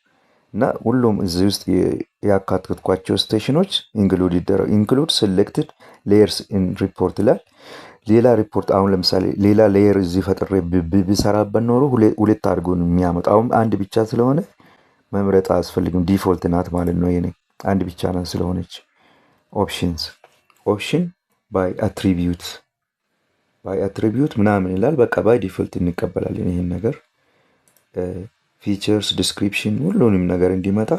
S1: እና ሁሉም እዚህ ውስጥ ያካተትኳቸው ስቴሽኖች ኢንክሉድ ይደረግ። ኢንክሉድ ሴሌክትድ ሌየርስ ኢን ሪፖርት ይላል። ሌላ ሪፖርት አሁን ለምሳሌ ሌላ ሌየር እዚህ ፈጥሬ ቢሰራበት ኖሮ ሁለት አድርጎ ነው የሚያመጣው። አሁን አንድ ብቻ ስለሆነ መምረጥ አያስፈልግም። ዲፎልት ናት ማለት ነው። የኔ አንድ ብቻ ናት ስለሆነች ኦፕሽን ባይ አትሪቢዩት ምናምን ይላል። በቃ ባይ ዲፎልት እንቀበላለን ይህን ነገር። ፊቸርስ ዲስክሪፕሽን ሁሉንም ነገር እንዲመጣ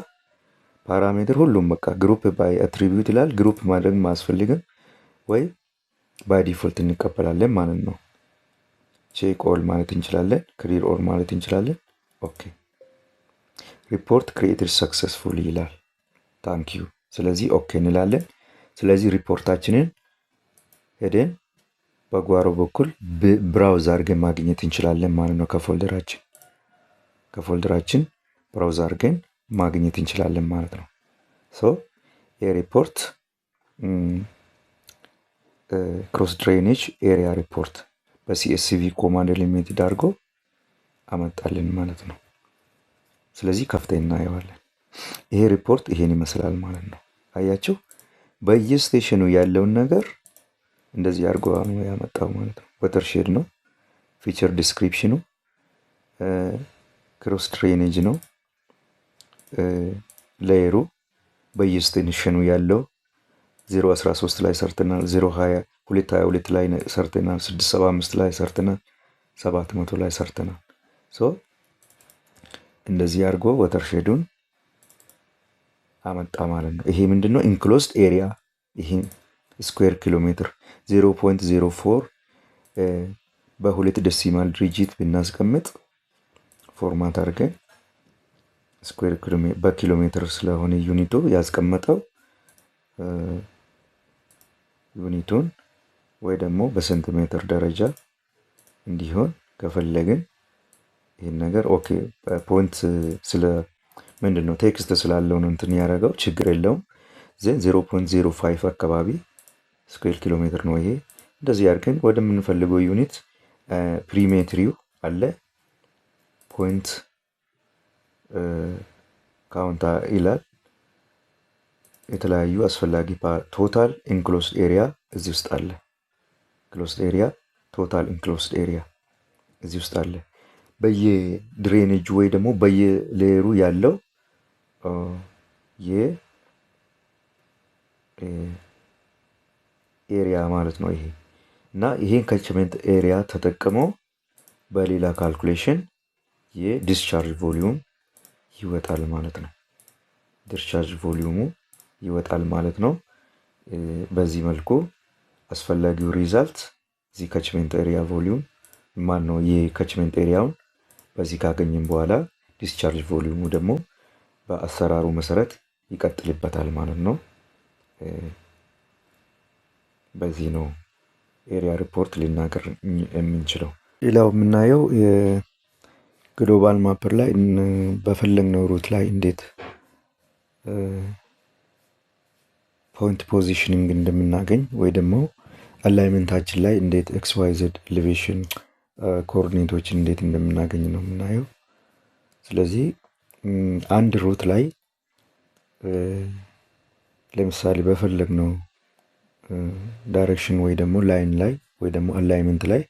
S1: ፓራሜትር ሁሉም በቃ ግሩፕ ባይ አትሪቢዩት ይላል። ግሩፕ ማድረግ ማያስፈልግም ወይ ባይ ዲፎልት እንቀበላለን ማለት ነው። ቼክ ኦል ማለት እንችላለን። ክሊር ኦል ማለት እንችላለን። ኦኬ ሪፖርት ክሪኤትድ ሰክሰስፉል ይላል። ታንክ ዩ። ስለዚህ ኦኬ እንላለን። ስለዚህ ሪፖርታችንን ሄደን በጓሮ በኩል ብራውዝ አድርገን ማግኘት እንችላለን ማለት ነው። ከፎልደራችን ብራውዝ አድርገን ማግኘት እንችላለን ማለት ነው። ሶ የሪፖርት ክሮስ ድሬኔጅ ኤሪያ ሪፖርት በሲኤስቪ ኮማንድ ሊሚትድ አድርጎ አመጣልን ማለት ነው። ስለዚህ ከፍተን እናየዋለን። ይሄ ሪፖርት ይሄን ይመስላል ማለት ነው። አያችሁ በየስቴሽኑ ያለውን ነገር እንደዚህ አድርጎ ነው ያመጣው ማለት ነው። ወተርሼድ ነው። ፊቸር ዲስክሪፕሽኑ ክሮስ ድሬኔጅ ነው። ሌየሩ በየስቴሽኑ ያለው 013 ላይ ሰርተናል። 222 ላይ ሰርተናል። 675 ላይ ሰርተናል። 700 ላይ ሰርተናል። ሶ እንደዚህ አድርጎ ወተርሼዱን አመጣ ማለት ነው። ይሄ ምንድነው? ኢንክሎዝድ ኤሪያ ይሄ ስኩዌር ኪሎ ሜትር 0.04 በሁለት ዴሲማል ዲጂት ብናስቀምጥ ፎርማት አድርገን ስኩዌር በኪሎ ሜትር ስለሆነ ዩኒቱ ያስቀመጠው ዩኒቱን ወይ ደግሞ በሴንቲሜትር ደረጃ እንዲሆን ከፈለግን ይሄን ነገር ኦኬ ፖይንት ስለ ምንድነው ቴክስት ስላለው ነው እንትን ያደረገው ችግር የለውም። ዘን 0.05 አካባቢ ስኩዌር ኪሎ ሜትር ነው ይሄ። እንደዚህ አድርገን ወደምንፈልገው ዩኒት ፕሪሜትሪው አለ ፖይንት ካውንታ ይላል የተለያዩ አስፈላጊ ቶታል ኢንክሎስድ ኤሪያ እዚህ ውስጥ አለ። ክሎስድ ኤሪያ ቶታል ኢንክሎስድ ኤሪያ እዚህ ውስጥ አለ። በየድሬኔጁ ወይ ደግሞ በየሌየሩ ያለው የኤሪያ ማለት ነው ይሄ እና ይሄን ካችመንት ኤሪያ ተጠቅመው በሌላ ካልኩሌሽን የዲስቻርጅ ቮሊዩም ይወጣል ማለት ነው። ዲስቻርጅ ቮሊዩሙ ይወጣል ማለት ነው። በዚህ መልኩ አስፈላጊው ሪዛልት እዚህ ካችመንት ኤሪያ ቮሊዩም ማን ነው የካችመንት ኤሪያውን በዚህ ካገኘን በኋላ ዲስቻርጅ ቮሊዩሙ ደግሞ በአሰራሩ መሰረት ይቀጥልበታል ማለት ነው። በዚህ ነው ኤሪያ ሪፖርት ልናገር የምንችለው። ሌላው የምናየው የግሎባል ማፐር ላይ በፈለግነው ሩት ላይ እንዴት ፖይንት ፖዚሽኒንግ እንደምናገኝ ወይ ደግሞ አላይመንታችን ላይ እንዴት ኤክስ ዋይ ዜድ ኤሌቬሽን ኮኦርዲኔቶችን እንዴት እንደምናገኝ ነው የምናየው። ስለዚህ አንድ ሩት ላይ ለምሳሌ በፈለግነው ዳይሬክሽን ወይ ደግሞ ላይን ላይ ወይ ደግሞ አላይመንት ላይ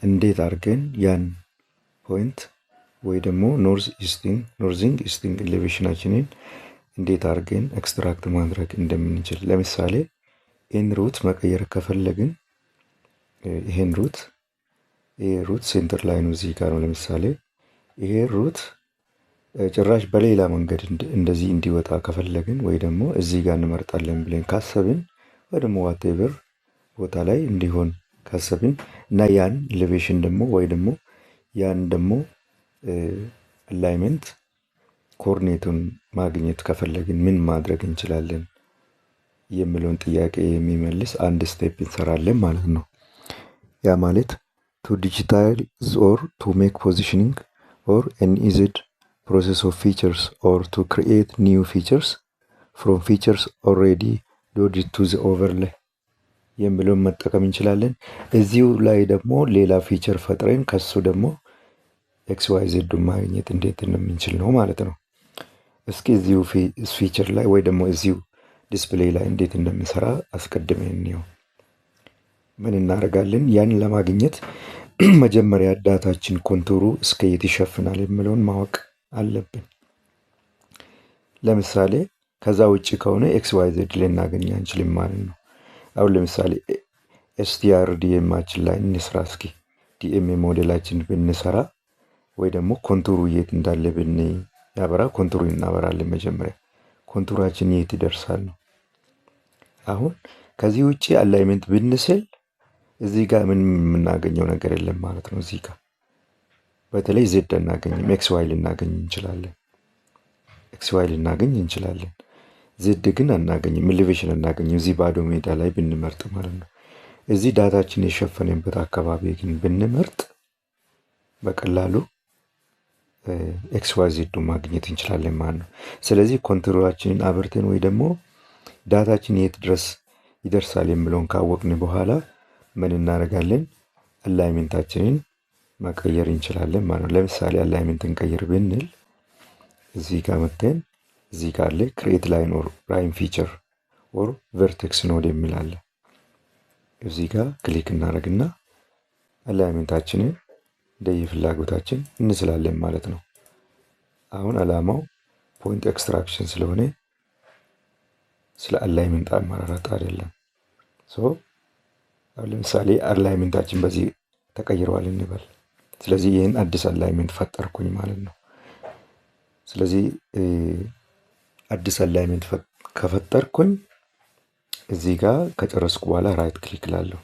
S1: እንዴት አድርገን ያን ፖይንት ወይ ደግሞ ኖርዚንግ ኢስቲንግ ኤሌቬሽናችንን እንዴት አድርገን ኤክስትራክት ማድረግ እንደምንችል። ለምሳሌ ይህን ሩት መቀየር ከፈለግን ይሄን ሩት ሴንተር ላይኑ እዚህ ጋር ነው። ለምሳሌ ይሄ ሩት ጭራሽ በሌላ መንገድ እንደዚህ እንዲወጣ ከፈለግን ወይ ደግሞ እዚህ ጋር እንመርጣለን ብለን ካሰብን ወይ ደግሞ ዋቴቨር ቦታ ላይ እንዲሆን ካሰብን እና ያን ኤሌቬሽን ደግሞ ወይ ደግሞ ያን ደግሞ አላይመንት ኮኦርዲኔቱን ማግኘት ከፈለግን ምን ማድረግ እንችላለን የሚለውን ጥያቄ የሚመልስ አንድ ስቴፕ እንሰራለን ማለት ነው። ያ ማለት ቱ ዲጂታይዝ ኦር ቱ ሜክ ፖዚሽኒንግ ኦር ኤን ኢዝድ process of features or to create new features from features already loaded to the overlay የሚለውን መጠቀም እንችላለን። እዚሁ ላይ ደግሞ ሌላ ፊቸር ፈጥረን ከሱ ደግሞ ኤክስ ዋይ ዜድ ማግኘት እንዴት እንደምንችል ነው ማለት ነው። እስኪ እዚሁ ፊቸር ላይ ወይ ደግሞ እዚሁ ዲስፕሌይ ላይ እንዴት እንደምንሰራ አስቀድመን እንየው። ምን እናደርጋለን? ያን ለማግኘት መጀመሪያ ዳታችን ኮንቱሩ እስከ የት ይሸፍናል የሚለውን ማወቅ አለብን። ለምሳሌ ከዛ ውጭ ከሆነ ኤክስ ዋይ ዜድ ልናገኝ አንችልም ማለት ነው። አሁን ለምሳሌ ኤስቲአር ዲኤማችን ላይ እንስራ እስኪ። ዲኤም ሞዴላችን ብንሰራ ወይ ደግሞ ኮንቱሩ የት እንዳለ ያበራ ኮንቱሩ እናበራለን። መጀመሪያ ኮንቱራችን የት ይደርሳል ነው። አሁን ከዚህ ውጭ አላይመንት ብንስል እዚህ ጋር ምን የምናገኘው ነገር የለም ማለት ነው። እዚህ ጋር በተለይ ዜድ እናገኝም፣ ኤክስ ዋይ ልናገኝ እንችላለን። ዜድ ግን አናገኝም፣ ኤሌቬሽን አናገኝም። እዚህ ባዶ ሜዳ ላይ ብንመርጥ ማለት ነው። እዚህ ዳታችን የሸፈነበት አካባቢ ግን ብንመርጥ በቀላሉ ኤክስ ዋይ ዜዱ ማግኘት እንችላለን ማለት ነው። ስለዚህ ኮንትሮላችንን አብርተን ወይ ደግሞ ዳታችን የት ድረስ ይደርሳል የሚለውን ካወቅን በኋላ ምን እናደርጋለን? አላይመንታችንን መቀየር እንችላለን ማለት ነው። ለምሳሌ አላይመንት እንቀይር ብንል እዚህ ጋር መተን እዚህ ጋር አለ ክሬት ላይን ኦር ላይን ፊቸር ኦር ቨርቴክስ ኖድ የሚል አለ። እዚህ ጋር ክሊክ እናደርግና አላይመንታችንን እንደየፍላጎታችን እንስላለን ማለት ነው። አሁን አላማው ፖይንት ኤክስትራክሽን ስለሆነ ስለ አላይመንት አማራጭ አይደለም። አሁን ለምሳሌ አላይመንታችን በዚህ ተቀይሯል እንበል። ስለዚህ ይህን አዲስ አላይመንት ፈጠርኩኝ ማለት ነው። ስለዚህ አዲስ አላይመንት ከፈጠርኩኝ እዚህ ጋር ከጨረስኩ በኋላ ራይት ክሊክ ላለሁ።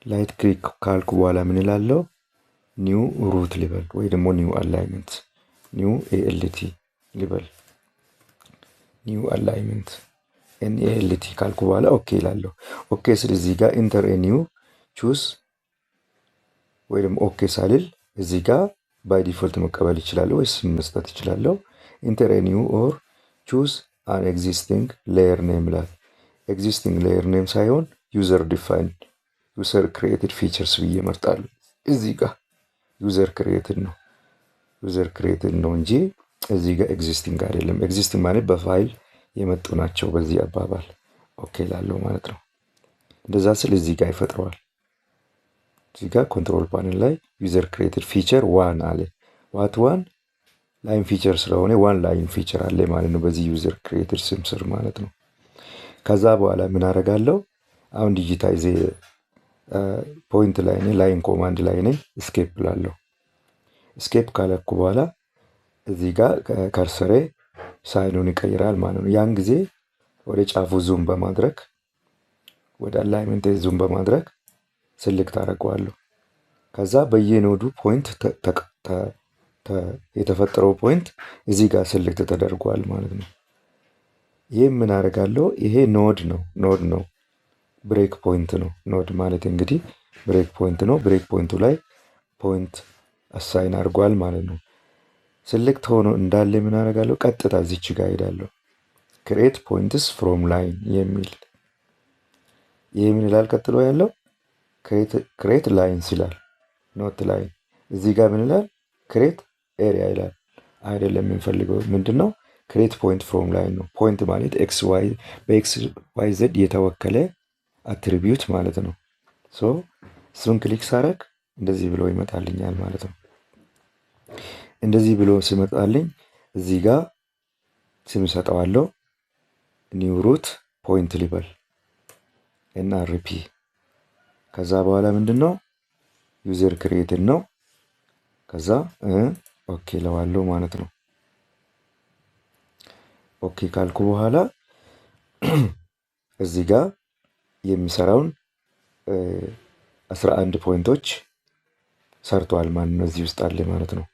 S1: ራይት ክሊክ ካልኩ በኋላ ምን እላለሁ? ኒው ሩት ሊበል ወይ ደግሞ ኒው አላይመንት ኒው ኤኤልቲ ሊበል። ኒው አላይመንት ኤንኤልቲ ካልኩ በኋላ ኦኬ እላለሁ። ኦኬ ስለዚህ ጋር ኢንተር ኒው ቹዝ ወይ ደግሞ ኦኬ ሳልል እዚህ ጋር ባይ ዲፎልት መቀበል ይችላል ወይስ መስጠት ይችላለሁ? ኢንተር ኒው ኦር ቹዝ አን ኤግዚስቲንግ ሌየር ኔም ይላል። ኤግዚስቲንግ ሌየር ኔም ሳይሆን ዩዘር ዲፋይንድ ዩዘር ክሪኤትድ ፊቸርስ ብዬ እመርጣለሁ። እዚህ ጋር ዩዘር ክሪኤትድ ነው እንጂ እዚህ ጋር ኤግዚስቲንግ አይደለም። ኤግዚስቲንግ ማለት በፋይል የመጡ ናቸው በዚህ አባባል። ኦኬ ላለው ማለት ነው። እንደዛ ስል እዚህ ጋር ይፈጥረዋል። እዚህ ጋር ኮንትሮል ፓነል ላይ ዩዘር ክሬትድ ፊቸር ዋን አለ። ዋት ዋን ላይን ፊቸር ስለሆነ ዋን ላይን ፊቸር አለ ማለት ነው በዚህ ዩዘር ክሬትድ ስም ስር ማለት ነው። ከዛ በኋላ ምን አደርጋለሁ? አሁን ዲጂታይዝ ፖይንት ላይ ነኝ፣ ላይን ኮማንድ ላይ ነኝ። ስኬፕ ላለሁ ስኬፕ ካለኩ በኋላ እዚህ ጋር ከርሰሬ ሳይኑን ይቀይራል ማለት ነው። ያን ጊዜ ወደ ጫፉ ዙም በማድረግ ወደ አላይመንት ዙም በማድረግ ስልክት አደርገዋለሁ። ከዛ በየኖዱ ፖይንት የተፈጠረው ፖይንት እዚህ ጋር ስልክት ተደርጓል ማለት ነው። ይህ ምን አደርጋለሁ? ይሄ ኖድ ነው ብሬክ ፖይንት ነው። ኖድ ማለት እንግዲህ ብሬክ ፖይንት ነው። ብሬክ ፖይንቱ ላይ ፖይንት አሳይን አድርጓል ማለት ነው። ስልክት ሆኖ እንዳለ ምን አደርጋለሁ? ቀጥታ እዚች ጋር ሄዳለሁ። ክሬት ፖይንትስ ፍሮም ላይን የሚል ይህ ምን ይላል? ቀጥሎ ያለው ክሬት ላይንስ ይላል፣ ኖት ላይን። እዚህ ጋር ምን ይላል? ክሬት ኤሪያ ይላል። አይደለም የምንፈልገው ምንድን ነው? ክሬት ፖይንት ፍሮም ላይን ነው። ፖይንት ማለት በኤክስ ዋይ ዘድ የተወከለ አትሪቢዩት ማለት ነው። እሱን ክሊክ ሳረግ እንደዚህ ብሎ ይመጣልኛል ማለት ነው። እንደዚህ ብሎ ሲመጣልኝ እዚህ ጋር ስም ሰጠዋለሁ። ኒው ሩት ፖይንት ሊበል ኤንአርፒ። ከዛ በኋላ ምንድን ነው? ዩዘር ክሬትድ ነው። ከዛ ኦኬ ለዋለሁ ማለት ነው። ኦኬ ካልኩ በኋላ እዚህ ጋር የሚሰራውን 11 ፖይንቶች ሰርቷል ማለት ነው። እዚህ ውስጥ አለ ማለት ነው።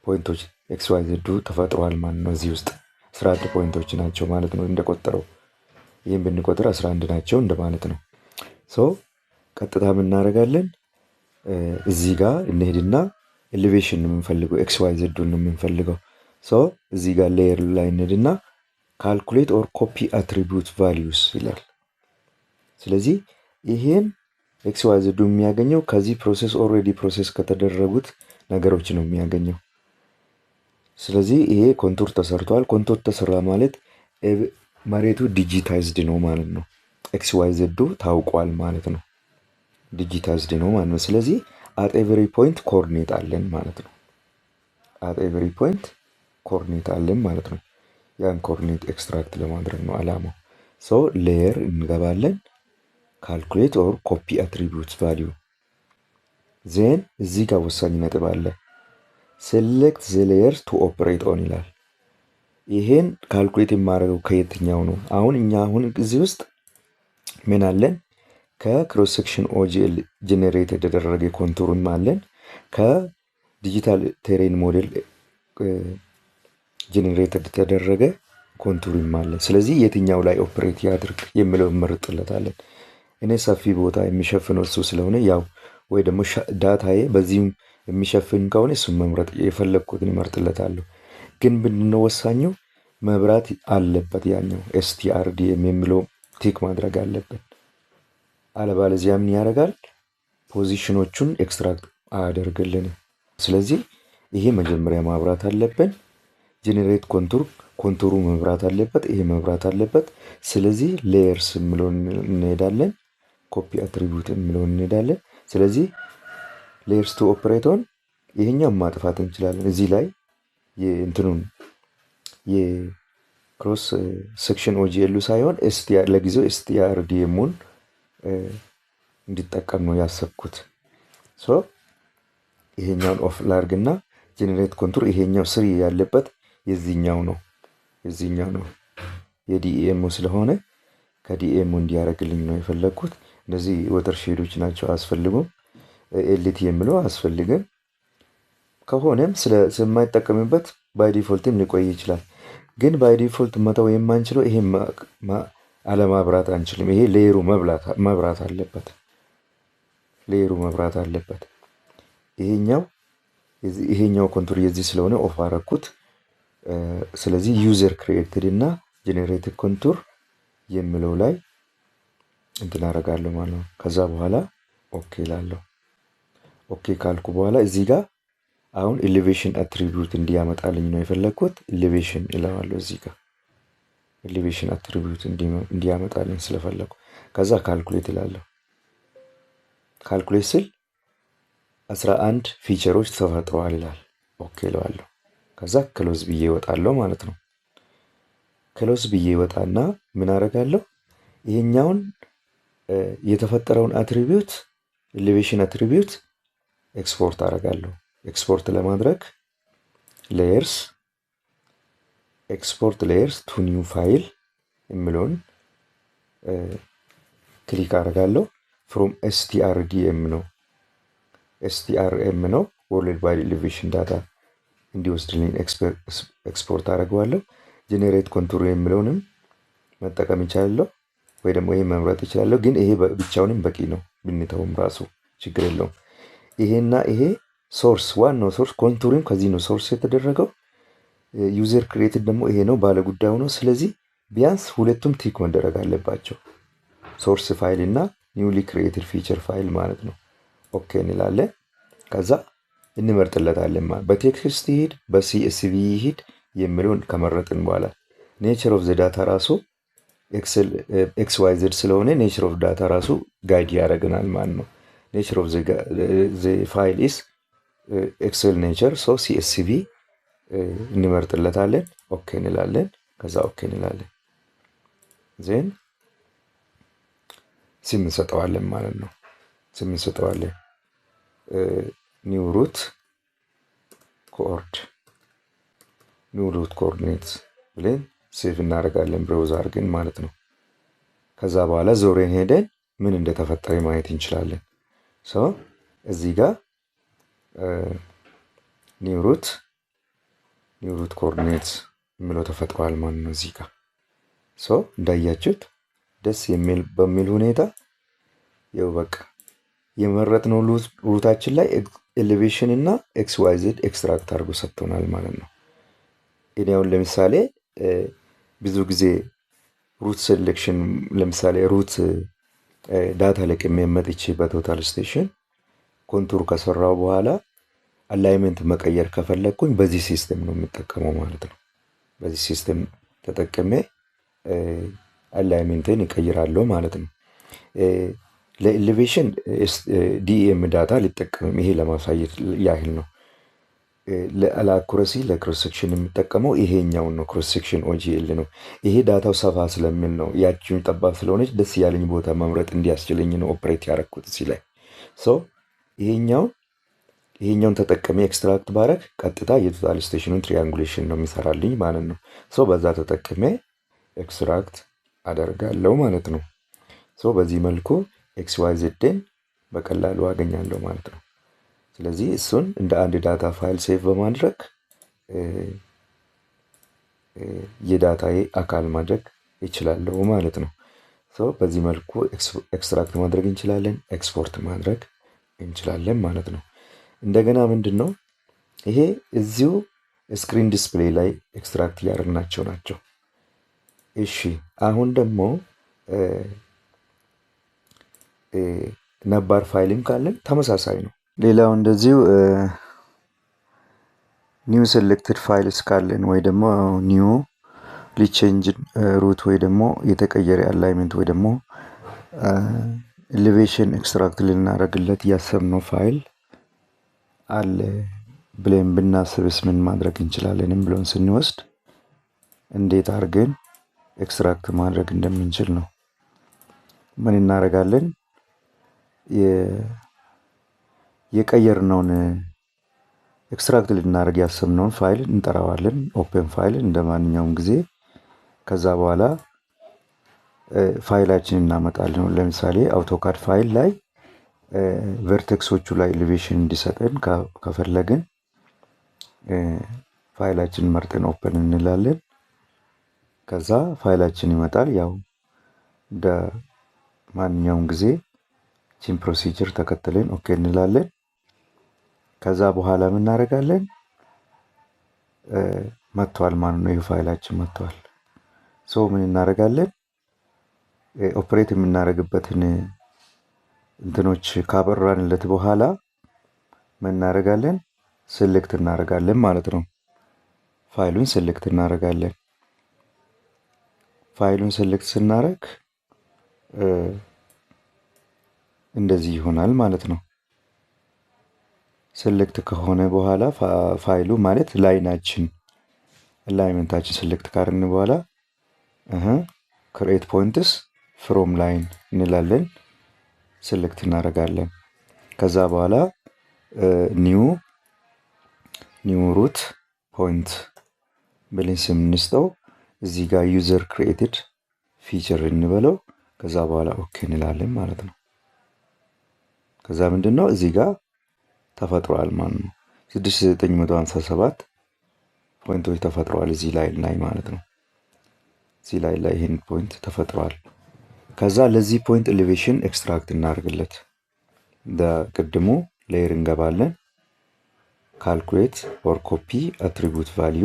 S1: ፖይንቶች ኤክስ ዋይ ዜዱ ተፈጥሯል ማለት ነው። እዚህ ውስጥ 11 ፖይንቶች ናቸው ማለት ነው እንደቆጠረው። ይህም ብንቆጥር 11 ናቸው እንደማለት ነው። ቀጥታ እናደርጋለን። እዚህ ጋር እንሄድና ኤሌቬሽን ነው የምንፈልገው፣ ኤክስ ዋይ ዜዱን ነው የምንፈልገው። እዚህ ጋር ሌየር ላይ እንሄድና ካልኩሌት ኦር ኮፒ አትሪቢዩት ቫሊዩስ ይላል። ስለዚህ ይሄን ኤክስ ዋይ ዜዱ የሚያገኘው ከዚህ ፕሮሰስ ኦልሬዲ ፕሮሰስ ከተደረጉት ነገሮች ነው የሚያገኘው። ስለዚህ ይሄ ኮንቱር ተሰርቷል። ኮንቱር ተሰራ ማለት መሬቱ ዲጂታይዝድ ነው ማለት ነው። ኤክስ ዋይ ዜዱ ታውቋል ማለት ነው። ዲጂታይዝድ ነው ማለት ነው። ስለዚህ አት ኤቨሪ ፖይንት ኮኦርዲኔት አለን ማለት ነው። አት ኤቨሪ ፖይንት ኮኦርዲኔት አለን ማለት ነው። ያን ኮኦርዲኔት ኤክስትራክት ለማድረግ ነው አላማው። ሌየር እንገባለን። ካልኩሌት ኦር ኮፒ አትሪቢዩት ቫሊዩ ዜን እዚህ ጋር ወሳኝ ነጥብ አለ። ሴሌክት ዘ ሌየር ቱ ኦፕሬት ኦን ይላል። ይሄን ካልኩሌት የማደርገው ከየትኛው ነው? አሁን እኛ እዚህ ውስጥ ምን አለን? ከክሮስ ሴክሽን ኦጂኤል ጄኔሬት የተደረገ ኮንቱርም አለን። ከዲጂታል ቴሬን ሞዴል ጄኔሬት የተደረገ ኮንቱርም አለን። ስለዚህ የትኛው ላይ ኦፕሬት ያድርግ የሚለው እንመርጥለታለን። እኔ ሰፊ ቦታ የሚሸፍነው እሱ ስለሆነ ያው ወይ ደግሞ ዳታዬ በዚህም የሚሸፍን ከሆነ እሱን መምረጥ የፈለግኩትን ይመርጥለታለሁ። ግን ምንድነው ወሳኙ? መብራት አለበት። ያኛው ኤስቲአርዲኤም የሚለው ቲክ ማድረግ አለበት። አለበለዚያ ምን ያደርጋል? ፖዚሽኖቹን ኤክስትራክት አያደርግልንም። ስለዚህ ይሄ መጀመሪያ ማብራት አለብን። ጄኔሬት ኮንቱሩ መብራት አለበት። ይሄ መብራት አለበት። ስለዚህ ሌየርስ የሚለውን እንሄዳለን። ኮፒ አትሪቢዩት የሚለውን እንሄዳለን። ስለዚህ ሌየርስ ቱ ኦፕሬት ኦን ይሄኛው ማጥፋት እንችላለን። እዚህ ላይ የእንትኑን የክሮስ ሴክሽን ኦጂኤሉ ሳይሆን ለጊዜው ኤስቲአርዲኤሙን እንዲጠቀም ነው ያሰብኩት። ይሄኛውን ኦፍ ላርግና ጄኔሬት ኮንቱር ይሄኛው ስሪ ያለበት የዚህኛው ነው የዲኤሙ ስለሆነ ከዲኤሙ እንዲያደርግልኝ ነው የፈለግኩት። እነዚህ ወተር ሼዶች ናቸው፣ አያስፈልጉም። ኤልቲ የሚለው አያስፈልግም። ከሆነም ስለማይጠቀምበት ባይ ዲፎልትም ሊቆይ ይችላል። ግን ባይ ዲፎልት መተው የማንችለው ይሄ አለማብራት አንችልም። ይሄ ሌየሩ መብራት አለበት። ሌየሩ መብራት አለበት። ይሄኛው ኮንቱር የዚህ ስለሆነ ኦፍ አረኩት። ስለዚህ ዩዘር ክሬትድ እና ጄኔሬትድ ኮንቱር የሚለው ላይ እንትን አደርጋለሁ ማለት ነው። ከዛ በኋላ ኦኬ ላለሁ። ኦኬ ካልኩ በኋላ እዚህ ጋር አሁን ኤሌቬሽን አትሪቢዩት እንዲያመጣልኝ ነው የፈለግኩት። ኤሌቬሽን እለዋለሁ እዚህ ጋር ኤሌቬሽን አትሪቢዩት እንዲያመጣልኝ ስለፈለግኩ። ከዛ ካልኩሌት እላለሁ። ካልኩሌት ስል 11 ፊቸሮች ተፈጥረዋል ይላል። ኦኬ እለዋለሁ። ከዛ ክሎዝ ብዬ እወጣለሁ ማለት ነው። ክሎዝ ብዬ እወጣና ምን አደርጋለሁ? ይሄኛውን የተፈጠረውን አትሪቢዩት ኤሌቬሽን አትሪቢዩት ኤክስፖርት አደርጋለሁ። ኤክስፖርት ለማድረግ ሌየርስ ኤክስፖርት ሌየርስ ቱ ኒው ፋይል የሚለውን ክሊክ አደርጋለሁ። ፍሮም ኤስቲአርዲኤም ነው ኤስቲአርኤም ነው ወርልድ ዋይድ ኤሌቬሽን ዳታ እንዲወስድልኝ ኤክስፖርት አደርገዋለሁ። ጄኔሬት ኮንቱር የሚለውንም መጠቀም ይቻላለሁ፣ ወይ ደግሞ ይሄ መምረጥ ይችላለሁ። ግን ይሄ ብቻውንም በቂ ነው፣ ብንተውም ራሱ ችግር የለውም። ይሄና ይሄ ሶርስ ዋናው ሶርስ ኮንቱሪም ከዚህ ነው ሶርስ የተደረገው። ዩዘር ክሬትድ ደግሞ ይሄ ነው ባለ ጉዳዩ ነው። ስለዚህ ቢያንስ ሁለቱም ቲክ መደረግ አለባቸው፣ ሶርስ ፋይል እና ኒውሊ ክሬትድ ፊቸር ፋይል ማለት ነው። ኦኬ እንላለን። ከዛ እንመርጥለታለን ማለት በቴክስት ይሄድ በሲኤስቪ ይሄድ የሚለውን ከመረጥን በኋላ ኔቸር ኦፍ ዘ ዳታ ራሱ ኤክስ ዋይ ዜድ ስለሆነ ኔቸር ኦፍ ዳታ ራሱ ጋይድ ያደርገናል ማለት ነው። ኔቸር ኦፍ ዘ ፋይል ኢስ ኤክሴል ኔቸር ሶ ሲኤስቪ እንመርጥለታለን። ኦኬ እንላለን። ከዛ ኦኬ እንላለን። ዜን ስም እንሰጠዋለን ማለት ነው። ስም እንሰጠዋለን። ኒው ሩት ኮኦርዲኔትስ ብለን ሴቭ እናደርጋለን ብራውዝ አድርገን ማለት ነው። ከዛ በኋላ ዞሬን ሄደን ምን እንደተፈጠረ ማየት እንችላለን። ሶ እዚህ ጋር ኒው ሩት ኮኦርዲኔትስ የሚለው ተፈጥሯል ማለት ነው እዚህ ጋር። ሶ እንዳያችሁት ደስ የሚል በሚል ሁኔታ ያው በቃ የመረጥነው ሩታችን ላይ ኤሌቬሽን እና ኤክስ ዋይ ዜድ ኤክስትራክት አድርጎ ሰጥቶናል ማለት ነው። እኔ አሁን ለምሳሌ ብዙ ጊዜ ሩት ሴሌክሽን ለምሳሌ ሩት ዳታ ለቅሜ መጥቼ በቶታል ስቴሽን ኮንቱር ከሰራው በኋላ አላይመንት መቀየር ከፈለግኩኝ በዚህ ሲስተም ነው የምጠቀመው ማለት ነው። በዚህ ሲስተም ተጠቅሜ አላይመንትን ይቀይራለሁ ማለት ነው። ለኤሌቬሽን ዲኤም ዳታ ሊጠቀምም ይሄ ለማሳየት ያህል ነው። ለአኩረሲ ለክሮስ ሴክሽን የሚጠቀመው ይሄኛውን ነው። ክሮስ ሴክሽን ኦጂኤል ነው። ይሄ ዳታው ሰፋ ስለሚል ነው። ያቺውን ጠባብ ስለሆነች ደስ ያለኝ ቦታ መምረጥ እንዲያስችለኝ ነው ኦፕሬት ያደረኩት እዚህ ላይ። ሶ ይሄኛውን ተጠቀሜ ኤክስትራክት ባረግ ቀጥታ የቶታል ስቴሽኑን ትሪያንጉሌሽን ነው የሚሰራልኝ ማለት ነው። ሶ በዛ ተጠቅሜ ኤክስትራክት አደርጋለሁ ማለት ነው። ሶ በዚህ መልኩ ኤክስ ዋይ ዜድን በቀላሉ አገኛለሁ ማለት ነው። ስለዚህ እሱን እንደ አንድ ዳታ ፋይል ሴቭ በማድረግ የዳታዬ አካል ማድረግ ይችላለሁ ማለት ነው። ሶ በዚህ መልኩ ኤክስትራክት ማድረግ እንችላለን፣ ኤክስፖርት ማድረግ እንችላለን ማለት ነው። እንደገና ምንድን ነው ይሄ እዚሁ ስክሪን ዲስፕሌይ ላይ ኤክስትራክት እያደረግናቸው ናቸው። እሺ አሁን ደግሞ ነባር ፋይልም ካለን ተመሳሳይ ነው። ሌላው እንደዚሁ ኒው ሴሌክትድ ፋይልስ ካለን ወይ ደግሞ ኒው ሊቼንጅ ሩት ወይ ደግሞ የተቀየረ አላይመንት ወይ ደግሞ ኤሌቬሽን ኤክስትራክት ልናደርግለት ያሰብነው ፋይል አለ ብለን ብናስብስ ምን ማድረግ እንችላለንም ብለን ስንወስድ እንዴት አድርገን ኤክስትራክት ማድረግ እንደምንችል ነው። ምን እናደርጋለን? የቀየርነውን ኤክስትራክት ልናደርግ ያሰብነውን ፋይል እንጠራዋለን። ኦፕን ፋይል እንደ ማንኛውም ጊዜ። ከዛ በኋላ ፋይላችን እናመጣለን። ለምሳሌ አውቶካድ ፋይል ላይ ቨርቴክሶቹ ላይ ኤሌቬሽን እንዲሰጠን ከፈለግን ፋይላችን መርጠን ኦፕን እንላለን። ከዛ ፋይላችን ይመጣል። ያው እንደ ማንኛውም ጊዜ ቺን ፕሮሲጀር ተከትለን ኦኬ እንላለን። ከዛ በኋላ ምን እናደርጋለን? መጥቷል ማለት ነው። ይህ ፋይላችን መጥቷል። ሶ ምን እናደርጋለን? ኦፕሬት የምናደርግበትን እንትኖች ካበራንለት በኋላ ምን እናደርጋለን? ሴሌክት እናደርጋለን ማለት ነው። ፋይሉን ሴሌክት እናደርጋለን። ፋይሉን ሴሌክት ስናደርግ እንደዚህ ይሆናል ማለት ነው። ሴሌክት ከሆነ በኋላ ፋይሉ ማለት ላይናችን አላይመንታችን ሴሌክት ካደረግን በኋላ ክሬት ፖይንትስ ፍሮም ላይን እንላለን። ሴሌክት እናደርጋለን። ከዛ በኋላ ኒው ሩት ፖይንት ብለን ስም እንስጠው። እዚህ ጋር ዩዘር ክሬኤትድ ፊቸር እንበለው። ከዛ በኋላ ኦኬ እንላለን ማለት ነው። ከዛ ምንድነው እዚህ ጋር ተፈጥሯል ማለት ነው። 6957 ፖይንቶች ተፈጥሯል እዚህ ላይ ማለት ነው። እዚህ ላይ ይሄን ፖይንት ተፈጥሯል። ከዛ ለዚህ ፖይንት ኤሌቬሽን ኤክስትራክት እናደርግለት። ቅድሙ ሌየር እንገባለን። ካልኩሌት ኦር ኮፒ አትሪቡት ቫልዩ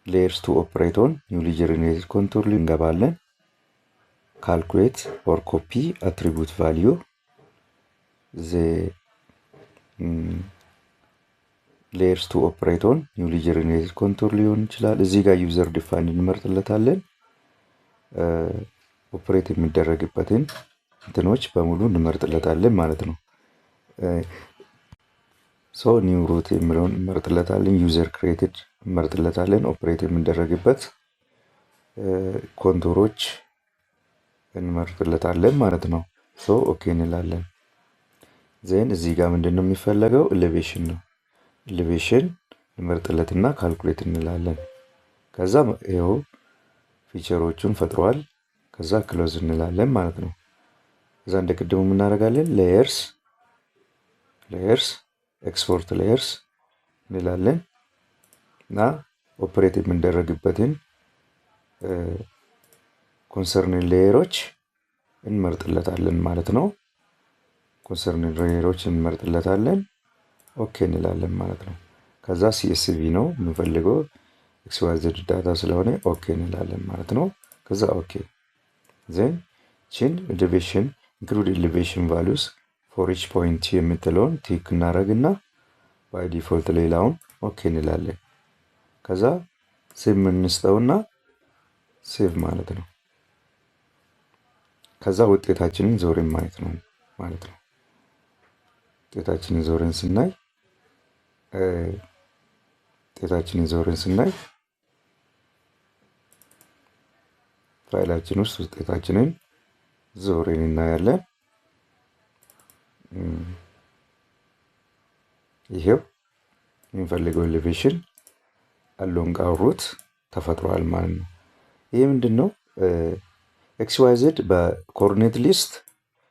S1: ሌየርስ ቱ ኦፕሬት ኦን ኒውሊ ጀነሬትድ ኮንቱር እንገባለን። ካልኩሌት ኦር ኮፒ አትሪቡት ቫልዩ ሌየርስ ቱ ኦፕሬት ኦን ኒውሊ ጀነሬትድ ኮንቱር ሊሆን ይችላል። እዚህ ጋር ዩዘር ዲፋይንድ እንመርጥለታለን። ኦፕሬት የሚደረግበትን እንትኖች በሙሉ እንመርጥለታለን ማለት ነው። ኒው ሩት የሚለውን እንመርጥለታለን። ዩዘር ክሬትድ እንመርጥለታለን። ኦፕሬት የሚደረግበት ኮንቱሮች እንመርጥለታለን ማለት ነው። ኦኬ እንላለን። ዜን እዚህ ጋር ምንድን ነው የሚፈለገው? ኤሌቬሽን ነው። ኤሌቬሽን እንመርጥለትና ካልኩሌት እንላለን። ከዛ ይኸው ፊቸሮቹን ፈጥሯል። ከዛ ክሎዝ እንላለን ማለት ነው። ከዛ እንደ ቅድሙ እናደርጋለን። ሌየርስ ኤክስፖርት ሌየርስ እንላለን እና ኦፕሬት የምንደረግበትን ኮንሰርን ሌየሮች እንመርጥለታለን ማለት ነው። ኮንሰርን ሌየሮች እንመርጥለታለን። ኦኬ እንላለን ማለት ነው። ከዛ ሲኤስቪ ነው የምንፈልገው ኤክስዋይዘድ ዳታ ስለሆነ ኦኬ እንላለን ማለት ነው። ከዛ ኦኬ ዜን ቺን ኤሌቬሽን ኢንክሉድ ኤሌቬሽን ቫሉስ ፎር ኢች ፖይንት የምትለውን ቲክ እናደርግና ባይ ዲፎልት ሌላውን ኦኬ እንላለን። ከዛ ሴቭ የምንስጠውና ሴቭ ማለት ነው። ከዛ ውጤታችንን ዞረን ማየት ነው ማለት ነው። ውጤታችንን ዞረን ስናይ ፋይላችን ውስጥ ውጤታችንን ዞረን እናያለን። ይሄው የምንፈልገው ኤሌቬሽን አሎንግ አውሩት ተፈጥሯል ማለት ነው። ይሄ ምንድነው? ኤክስ ዋይ ዜድ በኮኦርዲኔት ሊስት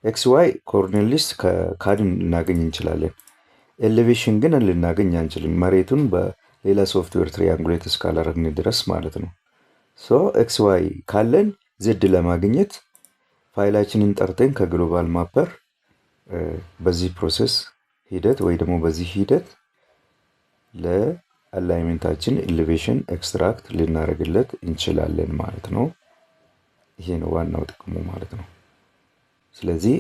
S1: ኤክስ ዋይ ኮኦርዲኔት ሊስት ከካድን ልናገኝ እንችላለን። ኤሌቬሽን ግን ልናገኝ አንችልም። መሬቱን በሌላ ሶፍትዌር ትሪያንጉሌት እስካላረግን ድረስ ማለት ነው። ኤክስ ዋይ ካለን ዜድ ለማግኘት ፋይላችንን ጠርተን ከግሎባል ማፐር በዚህ ፕሮሰስ ሂደት ወይ ደግሞ በዚህ ሂደት ለአላይመንታችን ኤሌቬሽን ኤክስትራክት ልናደርግለት እንችላለን ማለት ነው። ይሄ ነው ዋናው ጥቅሙ ማለት ነው። ስለዚህ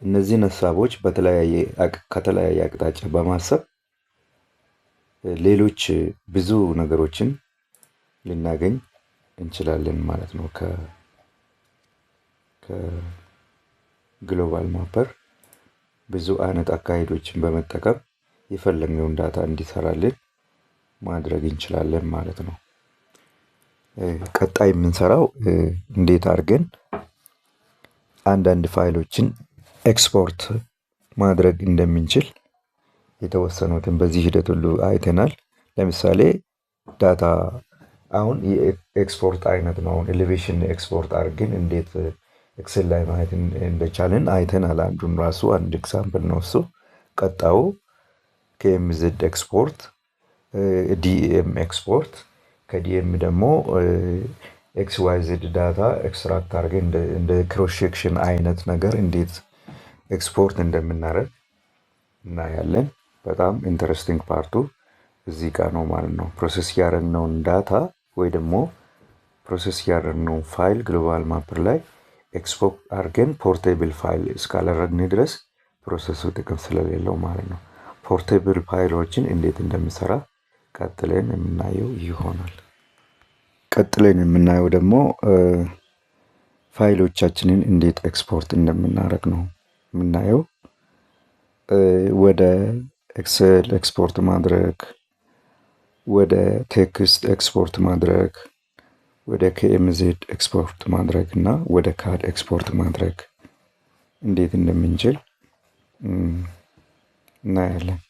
S1: እነዚህን ሀሳቦች ከተለያየ አቅጣጫ በማሰብ ሌሎች ብዙ ነገሮችን ልናገኝ እንችላለን ማለት ነው። ከግሎባል ማፐር ብዙ አይነት አካሄዶችን በመጠቀም የፈለግነውን ዳታ እንዲሰራልን ማድረግ እንችላለን ማለት ነው። ቀጣይ የምንሰራው እንዴት አድርገን አንዳንድ ፋይሎችን ኤክስፖርት ማድረግ እንደምንችል የተወሰኑትን በዚህ ሂደት ሁሉ አይተናል። ለምሳሌ ዳታ አሁን የኤክስፖርት አይነት ነው። አሁን ኤሌቬሽን ኤክስፖርት አድርገን እንዴት ኤክሴል ላይ ማየት እንደቻለን አይተናል። አንዱን ራሱ አንድ ኤግዛምፕል ነው እሱ። ቀጣዩ ከኤምዜድ ኤክስፖርት፣ ዲኤም ኤክስፖርት፣ ከዲኤም ደግሞ ኤክስ ዋይ ዜድ ዳታ ኤክስትራክት አድርገን እንደ ክሮስ ሴክሽን አይነት ነገር እንዴት ኤክስፖርት እንደምናደርግ እናያለን። በጣም ኢንተረስቲንግ ፓርቱ እዚህ ጋር ነው ማለት ነው። ፕሮሰስ ያደረግነውን ዳታ ወይ ደግሞ ፕሮሰስ ያደረግነውን ፋይል ግሎባል ማፐር ላይ ኤክስፖርት አድርገን ፖርቴብል ፋይል እስካላረግን ድረስ ፕሮሰሱ ጥቅም ስለሌለው ማለት ነው። ፖርቴብል ፋይሎችን እንዴት እንደሚሰራ ቀጥለን የምናየው ይሆናል። ቀጥለን የምናየው ደግሞ ፋይሎቻችንን እንዴት ኤክስፖርት እንደምናደርግ ነው የምናየው። ወደ ኤክሰል ኤክስፖርት ማድረግ፣ ወደ ቴክስት ኤክስፖርት ማድረግ፣ ወደ KMZ ኤክስፖርት ማድረግ እና ወደ ካድ ኤክስፖርት ማድረግ እንዴት እንደምንችል እናያለን።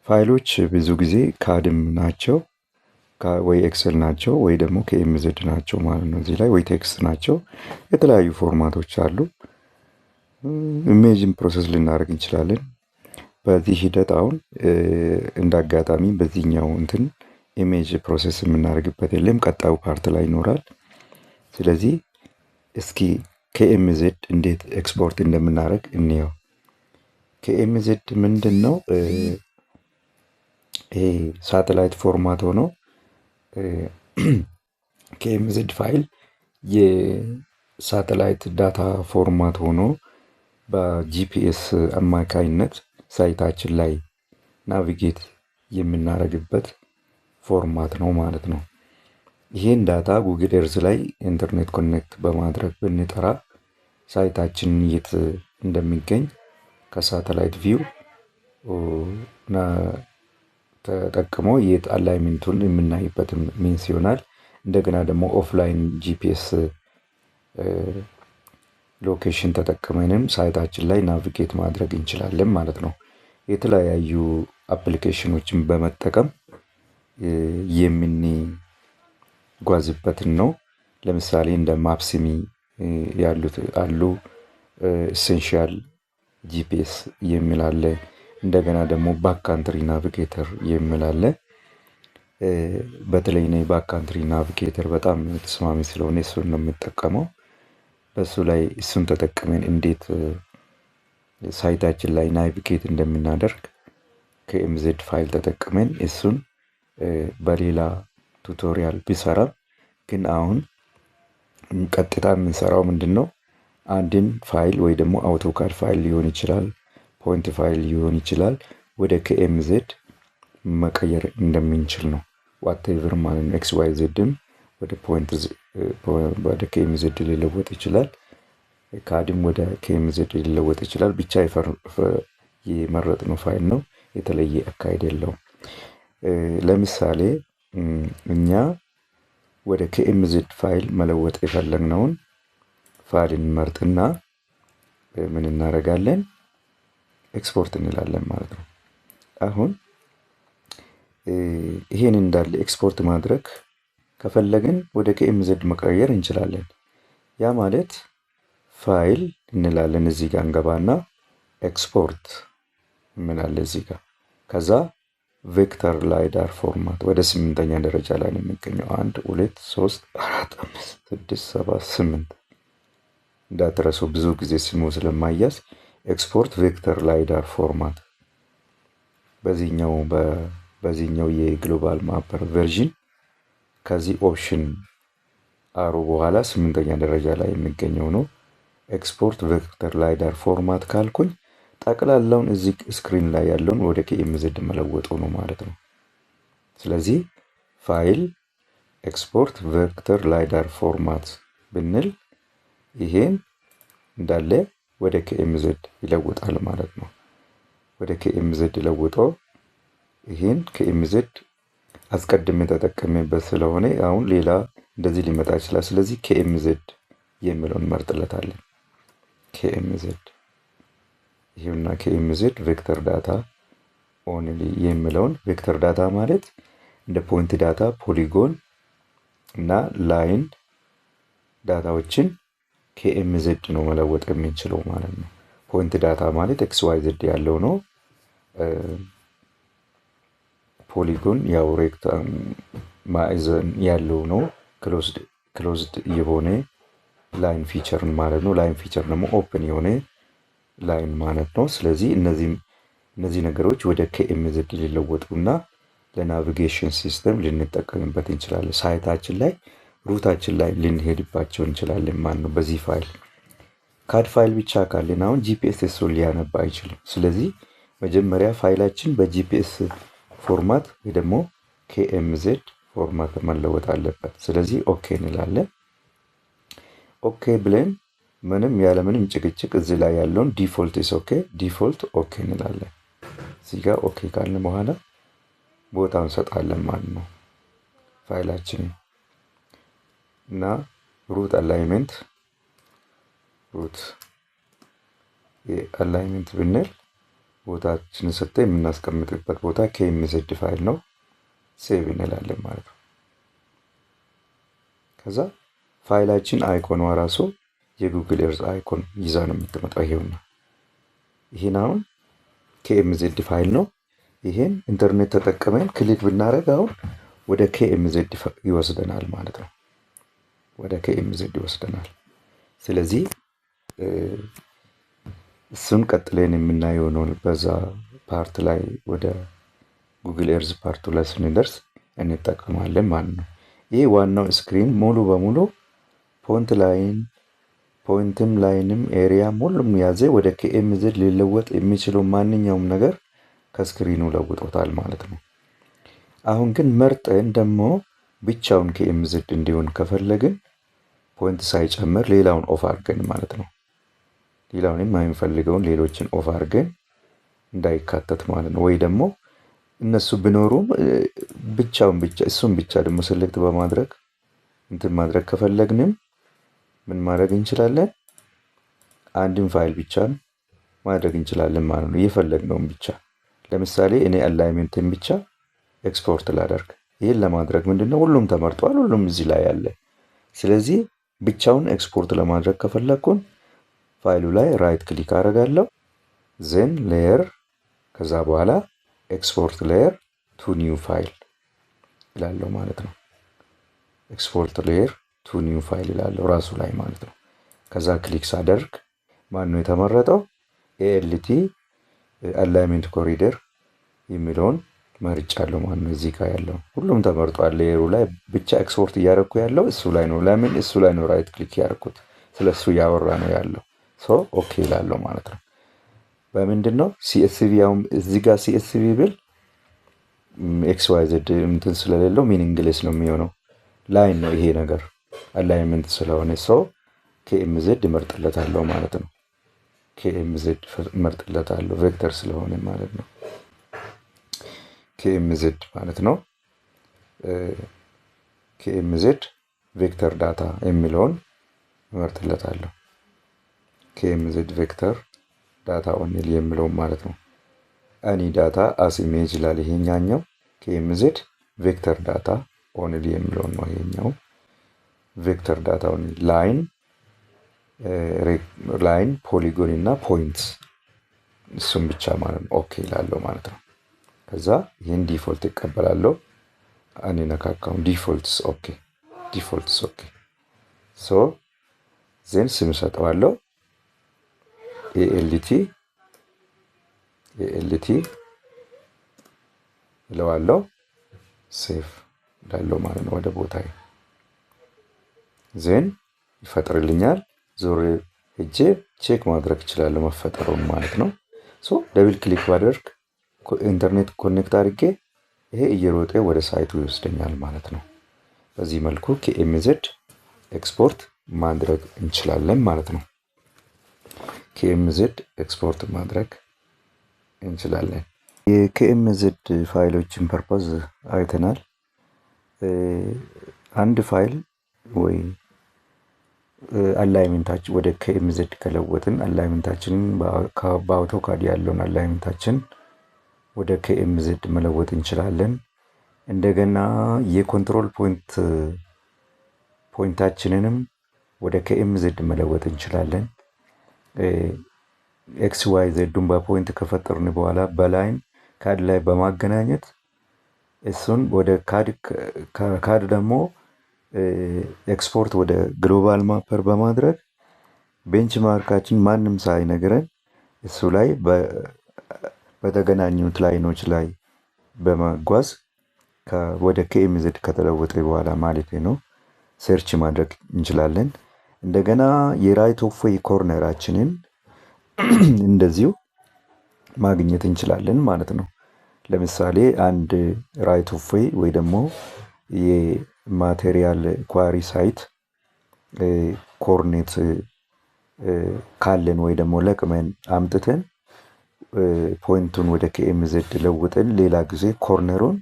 S1: ፋይሎች ብዙ ጊዜ ካድም ናቸው ወይ ኤክሰል ናቸው ወይ ደግሞ KMZ ናቸው ማለት ነው። እዚህ ላይ ወይ ቴክስት ናቸው። የተለያዩ ፎርማቶች አሉ። ኢሜጅን ፕሮሰስ ልናደርግ እንችላለን። በዚህ ሂደት አሁን እንደ አጋጣሚ በዚህኛው እንትን ኢሜጅ ፕሮሰስ የምናደርግበት የለም። ቀጣዩ ፓርት ላይ ይኖራል። ስለዚህ እስኪ KMZ እንዴት ኤክስፖርት እንደምናደርግ እንየው። KMZ ምንድን ነው? ይሄ ሳተላይት ፎርማት ሆኖ KMZ ፋይል የሳተላይት ዳታ ፎርማት ሆኖ በጂፒኤስ አማካይነት ሳይታችን ላይ ናቪጌት የምናደርግበት ፎርማት ነው ማለት ነው። ይሄን ዳታ ጉግል ኤርዝ ላይ ኢንተርኔት ኮኔክት በማድረግ ብንጠራ ሳይታችን የት እንደሚገኝ ከሳተላይት ቪው ተጠቅሞ የት አላይመንቱን የምናይበት ሚንስ ይሆናል። እንደገና ደግሞ ኦፍላይን ጂፒኤስ ሎኬሽን ተጠቅመንም ሳይታችን ላይ ናቪጌት ማድረግ እንችላለን ማለት ነው። የተለያዩ አፕሊኬሽኖችን በመጠቀም የምንጓዝበትን ነው። ለምሳሌ እንደ ማፕስሚ ያሉት አሉ። ኢሴንሻል ጂፒኤስ የሚል አለ። እንደገና ደግሞ ባክ ካንትሪ ናቪጌተር የሚል አለ። በተለይ እኔ ባክ ካንትሪ ናቪጌተር በጣም ተስማሚ ስለሆነ እሱን ነው የምጠቀመው። በሱ ላይ እሱን ተጠቅመን እንዴት ሳይታችን ላይ ናቪጌት እንደምናደርግ KMZ ፋይል ተጠቅመን እሱን በሌላ ቱቶሪያል ቢሰራም ግን አሁን ቀጥታ የምንሰራው ምንድን ነው? አንድን ፋይል ወይ ደግሞ አውቶካድ ፋይል ሊሆን ይችላል፣ ፖይንት ፋይል ሊሆን ይችላል፣ ወደ KMZ መቀየር እንደምንችል ነው። ዋቴቨር ማለት ነው። XYZም ወደ KMZ ሊለወጥ ይችላል። ካድም ወደ KMZ ሊለወጥ ይችላል። ብቻ የመረጥነው ፋይል ነው። የተለየ አካሄድ የለውም። ለምሳሌ እኛ ወደ KMZ ፋይል መለወጥ የፈለግነውን ፋይል እንመርጥና ምን እናደርጋለን? ኤክስፖርት እንላለን ማለት ነው። አሁን ይሄን እንዳለ ኤክስፖርት ማድረግ ከፈለግን ወደ KMZ መቀየር እንችላለን። ያ ማለት ፋይል እንላለን። እዚህ ጋር እንገባና ኤክስፖርት እንላለን እዚህ ጋር። ከዛ ቬክተር ላይዳር ፎርማት ወደ 8ኛ ደረጃ ላይ ነው የሚገኘው። 1 2 3 4 5 6 7 8 እንዳትረሱ ብዙ ጊዜ ስሙ ስለማያዝ ኤክስፖርት ቬክተር ላይዳር ፎርማት በዚህኛው የግሎባል ማፐር ቨርዥን ከዚህ ኦፕሽን አሮ በኋላ 8ኛ ደረጃ ላይ የሚገኘው ነው። ኤክስፖርት ቬክተር ላይዳር ፎርማት ካልኩኝ ጠቅላላውን እዚህ ስክሪን ላይ ያለውን ወደ KMZ መለወጡ ነው ማለት ነው። ስለዚህ ፋይል ኤክስፖርት ቬክተር ላይዳር ፎርማት ብንል ይሄን እንዳለ ወደ KMZ ይለውጣል ማለት ነው። ወደ KMZ ለውጦ ይሄን KMZ አስቀድሜ ተጠቅሜበት ስለሆነ አሁን ሌላ እንደዚህ ሊመጣ ይችላል። ስለዚህ KMZ የሚለውን መርጥለታለን። KMZ ይሄውና KMZ ቬክተር ዳታ ኦንሊ የሚለውን ቬክተር ዳታ ማለት እንደ ፖይንት ዳታ፣ ፖሊጎን እና ላይን ዳታዎችን KMZ ነው መለወጥ የምንችለው ማለት ነው። ፖይንት ዳታ ማለት XYZ ያለው ነው። ፖሊጎን ያው ማዕዘን ያለው ነው። ክሎዝድ የሆነ ላይን ፊቸርን ማለት ነው። ላይን ፊቸር ደግሞ ኦፕን የሆነ ላይን ማለት ነው። ስለዚህ እነዚህ ነገሮች ወደ KMZ ሊለወጡና ለናቪጌሽን ሲስተም ልንጠቀምበት እንችላለን። ሳይታችን ላይ ሩታችን ላይ ልንሄድባቸው እንችላለን ማለት ነው። በዚህ ፋይል ካድ ፋይል ብቻ ካለን አሁን ጂፒኤስ እሱን ሊያነባ አይችልም። ስለዚህ መጀመሪያ ፋይላችን በጂፒኤስ ፎርማት ወይ ደግሞ KMZ ፎርማት መለወጥ አለበት። ስለዚህ ኦኬ እንላለን። ኦኬ ብለን ምንም ያለምንም ጭቅጭቅ እዚህ ላይ ያለውን ዲፎልት ኦኬ እንላለን። እዚህ ጋር ኦኬ ካልን በኋላ ቦታ እንሰጣለን ማለት ነው ፋይላችንን እና ሩት አላይመንት ብንል ቦታችንን ሰጥተን የምናስቀምጥበት ቦታ KMZ ፋይል ነው። ሴቭ እንላለን ማለት ነው። ከዛ ፋይላችን አይኮኗ ራሱ የጉግል ኤርዝ አይኮን ይዛ ነው የምትመጣው። ይሄውና ይሄን አሁን KMZ ፋይል ነው። ይሄን ኢንተርኔት ተጠቅመን ክሊክ ብናደርግ አሁን ወደ KMZ ይወስደናል ማለት ነው። ወደ KMZ ይወስደናል። ስለዚህ እሱን ቀጥለን የምናየው ነው። በዛ ፓርት ላይ ወደ ጉግል ኤርዝ ፓርቱ ላይ ስንደርስ እንጠቀማለን ማለት ነው። ይህ ዋናው ስክሪን ሙሉ በሙሉ ፖይንትም ላይንም ኤሪያም ሁሉም ያዘ። ወደ KMZ ሊለወጥ የሚችለው ማንኛውም ነገር ከስክሪኑ ለውጦታል ማለት ነው። አሁን ግን መርጠን ደግሞ ብቻውን KMZ እንዲሆን ከፈለግን ፖይንት ሳይጨምር ሌላውን ኦፍ አድርገን ማለት ነው። ሌላውን የማይፈልገውን ሌሎችን ኦፍ አድርገን እንዳይካተት ማለት ነው። ወይ ደግሞ እነሱ ቢኖሩም እሱን ብቻ ደግሞ ሴሌክት በማድረግ እንትን ማድረግ ከፈለግንም ምን ማድረግ እንችላለን? አንድን ፋይል ብቻ ማድረግ እንችላለን ማለት ነው። የፈለግነውን ብቻ ለምሳሌ እኔ አላይመንትን ብቻ ኤክስፖርት ላደርግ። ይህን ለማድረግ ምንድነው ሁሉም ተመርጧል። ሁሉም እዚህ ላይ አለ። ስለዚህ ብቻውን ኤክስፖርት ለማድረግ ከፈለግኩን ፋይሉ ላይ ራይት ክሊክ አደርጋለሁ። ዜን ሌየር፣ ከዛ በኋላ ኤክስፖርት ሌየር ቱ ኒው ፋይል ይላለሁ ማለት ነው። ኤክስፖርት ሌየር ቱ ኒው ፋይል ይላለሁ ራሱ ላይ ማለት ነው። ከዛ ክሊክ ሳደርግ ማን ነው የተመረጠው? ALT አላይመንት ኮሪደር የሚለውን መርጫለሁ ማለት ነው። እዚህ ጋር ያለው ሁሉም ተመርጧል። ሌየሩ ላይ ብቻ ኤክስፖርት እያደረኩ ያለው እሱ ላይ ነው። ለምን እሱ ላይ ነው ራይት ክሊክ ያደረኩት? ስለሱ እያወራ ነው ያለው። ኦኬ ይላለሁ ማለት ነው። በምንድን ነው CSV አሁን እዚህ ጋር CSV ብል XYZ እንትን ስለሌለው ሚኒንግሌስ ነው የሚሆነው። ላይን ነው ይሄ ነገር አላይመንት ስለሆነ KMZ እመርጥለታለሁ ማለት ነው። KMZ እመርጥለታለሁ ቬክተር ስለሆነ ማለት ነው። KMZ ማለት ነው። KMZ ቬክተር ዳታ የሚለውን እመርጥለታለሁ። KMZ ቬክተር ዳታ ኦንሊ የሚለውን ማለት ነው። አኒ ዳታ አስ ኢሜጅ ይላል ይሄኛው። KMZ ቬክተር ዳታ ኦንሊ የሚለውን ነው ይሄኛው። ቬክተር ዳታ ኦንሊ ላይን ፖሊጎን እና ፖይንትስ እሱም ብቻ ማለት ነው። ኦኬ ይላለሁ ማለት ነው። ከዛ ይሄን ዲፎልት ይቀበላለሁ። እኔ ነካካውን ዲፎልትስ ኦኬ ዜን ስም ሰጠዋለሁ። ALT እለዋለሁ። ሴፍ እንዳለው ማለት ነው ወደ ቦታዬ። ዜን ይፈጥርልኛል። ዞር ሄጄ ቼክ ማድረግ እችላለሁ መፈጠሩን ማለት ነው። ደብል ክሊክ ባደርግ ኢንተርኔት ኮኔክት አድርጌ ይሄ እየሮጠ ወደ ሳይቱ ይወስደኛል ማለት ነው። በዚህ መልኩ KMZ ኤክስፖርት ማድረግ እንችላለን ማለት ነው። KMZ ኤክስፖርት ማድረግ እንችላለን። የKMZ ፋይሎችን ፐርፖዝ አይተናል። አንድ ፋይል ወይ አላይመንታችን ወደ KMZ ከለወጥን አላይመንታችንን በአውቶካድ ያለውን አላይመንታችን ወደ KMZ መለወጥ እንችላለን። እንደገና የኮንትሮል ፖይንታችንንም ወደ KMZ መለወጥ እንችላለን። XYZን በፖይንት ከፈጠርን በኋላ በላይን ካድ ላይ በማገናኘት እሱን ወደ ካድ ደግሞ ኤክስፖርት ወደ ግሎባል ማፐር በማድረግ ቤንችማርካችን ማንም ሳይነግረን እሱ ላይ በተገናኙት ላይኖች ላይ በመጓዝ ወደ KMZ ከተለወጠ በኋላ ማለት ነው ሰርች ማድረግ እንችላለን። እንደገና የራይት ኦፍ ዌይ ኮርነራችንን እንደዚሁ ማግኘት እንችላለን ማለት ነው። ለምሳሌ አንድ ራይት ኦፍ ዌይ ወይ ደግሞ የማቴሪያል ኳሪ ሳይት ኮርኔት ካለን ወይ ደግሞ ለቅመን አምጥተን ፖይንቱን ወደ KMZ ለውጠን ሌላ ጊዜ ኮርነሩን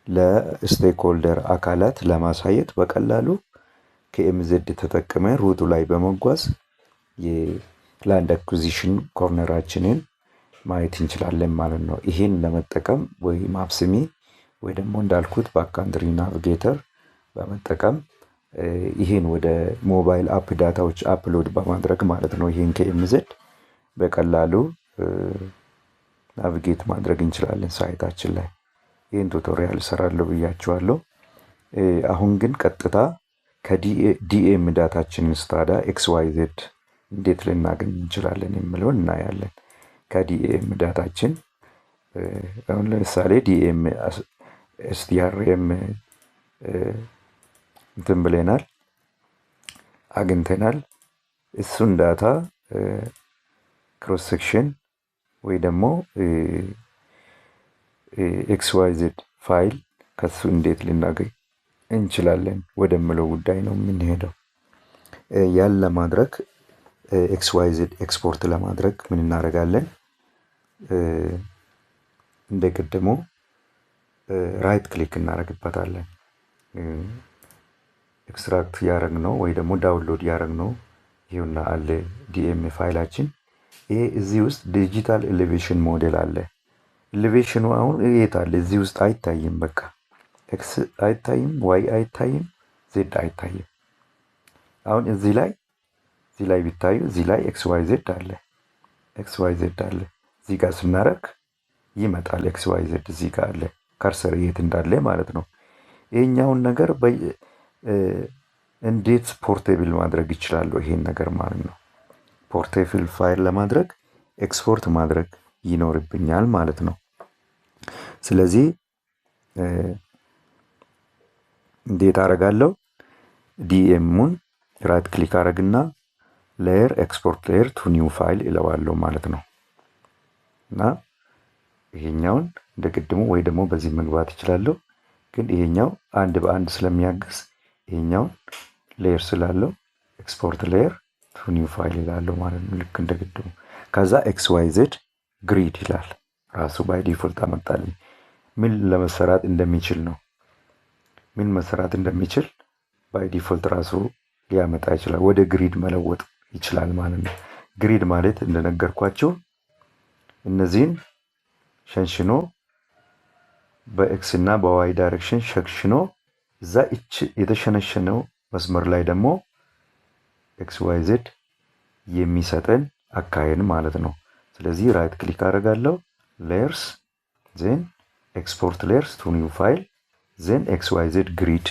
S1: ለስቴክሆልደር አካላት ለማሳየት በቀላሉ KMZ ተጠቅመን ሩቱ ላይ በመጓዝ የላንድ አኩዚሽን ኮርነራችንን ማየት እንችላለን ማለት ነው። ይሄን ለመጠቀም ወይ ማፕስሚ ወይ ደግሞ እንዳልኩት ባክካንትሪ ናቪጌተር በመጠቀም ይሄን ወደ ሞባይል አፕ ዳታዎች አፕሎድ በማድረግ ማለት ነው ይሄን KMZ በቀላሉ ናቪጌት ማድረግ እንችላለን ሳይታችን ላይ። ይሄን ቱቶሪያል እሰራለሁ ብያችኋለሁ። አሁን ግን ቀጥታ ከዲኤም ዳታችንን ስታዳ XYZ እንዴት ልናገኝ እንችላለን የሚለውን እናያለን። ከዲኤም ዳታችን አሁን ለምሳሌ ዲኤም STRM እንትን ብለናል አግኝተናል። እሱን ዳታ ክሮስ ሴክሽን ወይ ደግሞ XYZ ፋይል ከሱ እንዴት ልናገኝ እንችላለን ወደምለው ጉዳይ ነው የምንሄደው። ያን ለማድረግ XYZ ኤክስፖርት ለማድረግ ምን እናደርጋለን? እንደቀደሙ ራይት ክሊክ እናደርግበታለን። ኤክስትራክት ያደረግነው ወይ ደግሞ ዳውንሎድ ያደረግነው ይሁንና አለ ዲኤም ፋይላችን። ይሄ እዚህ ውስጥ ዲጂታል ኤሌቬሽን ሞዴል አለ። ኤሌቬሽኑ አሁን የት አለ? እዚህ ውስጥ አይታይም። በቃ ኤክስ አይታይም፣ ዋይ አይታይም፣ ዜድ አይታይም። አሁን እዚህ ላይ ቢታዩ እዚህ ላይ XYZ አለ። XYZ አለ። እዚህ ጋር ስናረግ ይመጣል። XYZ እዚህ ጋር አለ። ካርሰር የት እንዳለ ማለት ነው። ይሄኛውን ነገር እንዴት ፖርቴብል ማድረግ ይችላል? ይሄን ነገር ማለት ነው። ፖርቴብል ፋይል ለማድረግ ኤክስፖርት ማድረግ ይኖርብኛል ማለት ነው። ስለዚህ እንዴት አደርጋለሁ? ዲኤሙን ራይት ክሊክ አደርግና ሌየር ኤክስፖርት ሌየር ቱ ኒው ፋይል እለዋለሁ ማለት ነው። እና ይሄኛውን እንደቀድሞ ወይ ደግሞ በዚህ መግባት እችላለሁ። ግን ይሄኛው አንድ በአንድ ስለሚያግዝ ይሄኛውን ሌየር ስላለው ኤክስፖርት ሌየር ቱ ኒው ፋይል ይላለው ማለት ነው። ልክ እንደቀድሞ ከዛ XYZ ግሪድ ይላል። ራሱ ባይ ዲፎልት አመጣልኝ። ምን ለመሰራት እንደሚችል ነው። ምን መሰራት እንደሚችል ባይ ዲፎልት ራሱ ሊያመጣ ይችላል። ወደ ግሪድ መለወጥ ይችላል ማለት ነው። ግሪድ ማለት እንደነገርኳችሁ እነዚህን ሸንሽኖ በኤክስ እና በዋይ ዳይሬክሽን ሸንሽኖ እዛ እቺ የተሸነሸነው መስመር ላይ ደግሞ XYZ የሚሰጠን አካሄድ ማለት ነው። ስለዚህ ራይት ክሊክ አደርጋለሁ፣ ሌየርስ ዜን ኤክስፖርት ሌየርስ ቱ ኒው ፋይል ዜን XYZ ግሪድ